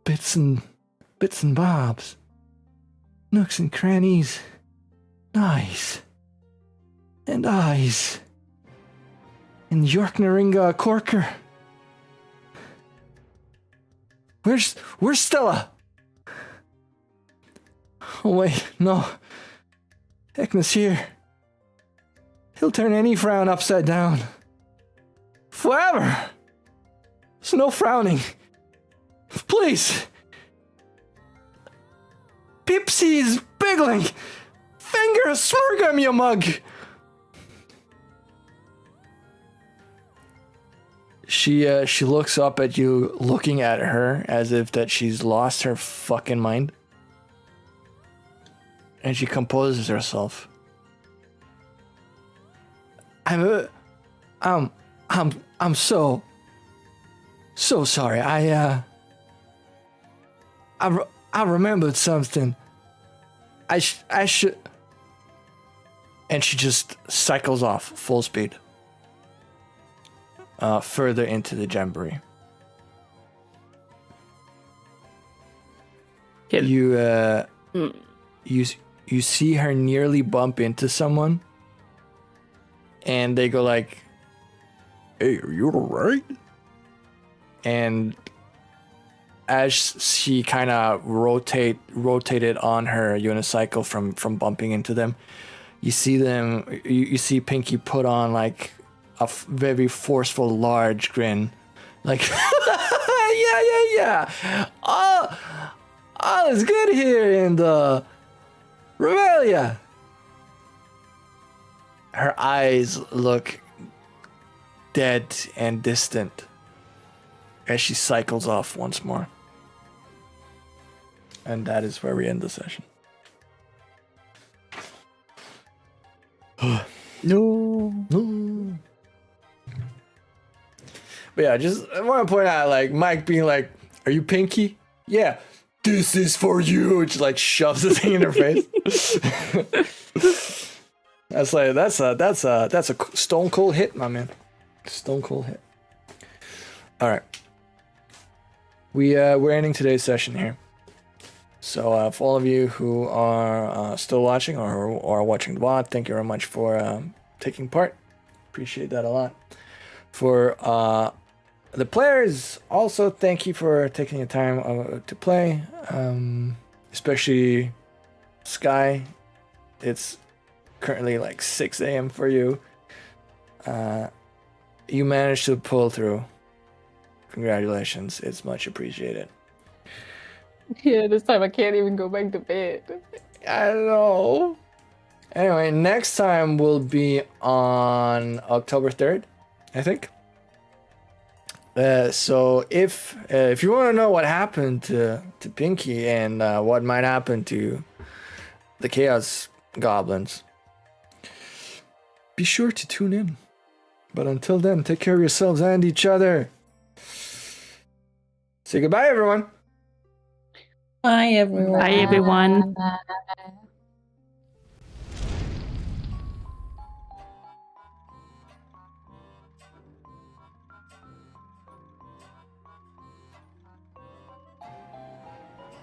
Bits and bobs, nooks and crannies, nice, and eyes, and Yorknaringa Corker. Where's Stella? Oh wait, no. Heckna's here. He'll turn any frown upside down. Forever. There's no frowning. Please. Pipsy's biggling. Finger a slurgum, you mug. She looks up at you, looking at her as if that she's lost her fucking mind. And she composes herself. I'm so sorry. I remembered something. I should. And she just cycles off full speed. Further into the jamboree. You see her nearly bump into someone, and they go like, "Hey, are you alright?" And as she kind of rotated on her unicycle from bumping into them, you see Pinky put on like a very forceful, large grin, like, yeah. All is good here in the Revelia. her eyes look dead and distant as she cycles off once more. And that is where we end the session. No. No. But yeah, just I want to point out, like, Mike being like, "Are you Pinky?" Yeah. This is for you. Which like shoves the thing in her face. that's a stone cold hit, my man. Stone cold hit. All right. We're ending today's session here. So for all of you who are still watching or are watching the VOD, thank you very much for taking part. Appreciate that a lot. For the players, also thank you for taking the time to play. Especially Sky. It's currently like 6 a.m. for you. You managed to pull through. Congratulations. It's much appreciated. Yeah, this time I can't even go back to bed. I know. Anyway, next time will be on October 3rd, I think. So if you want to know what happened to Pinky and what might happen to the Chaos Goblins, be sure to tune in. But until then, take care of yourselves and each other. Say goodbye, everyone. Bye, everyone. Bye, everyone. Bye.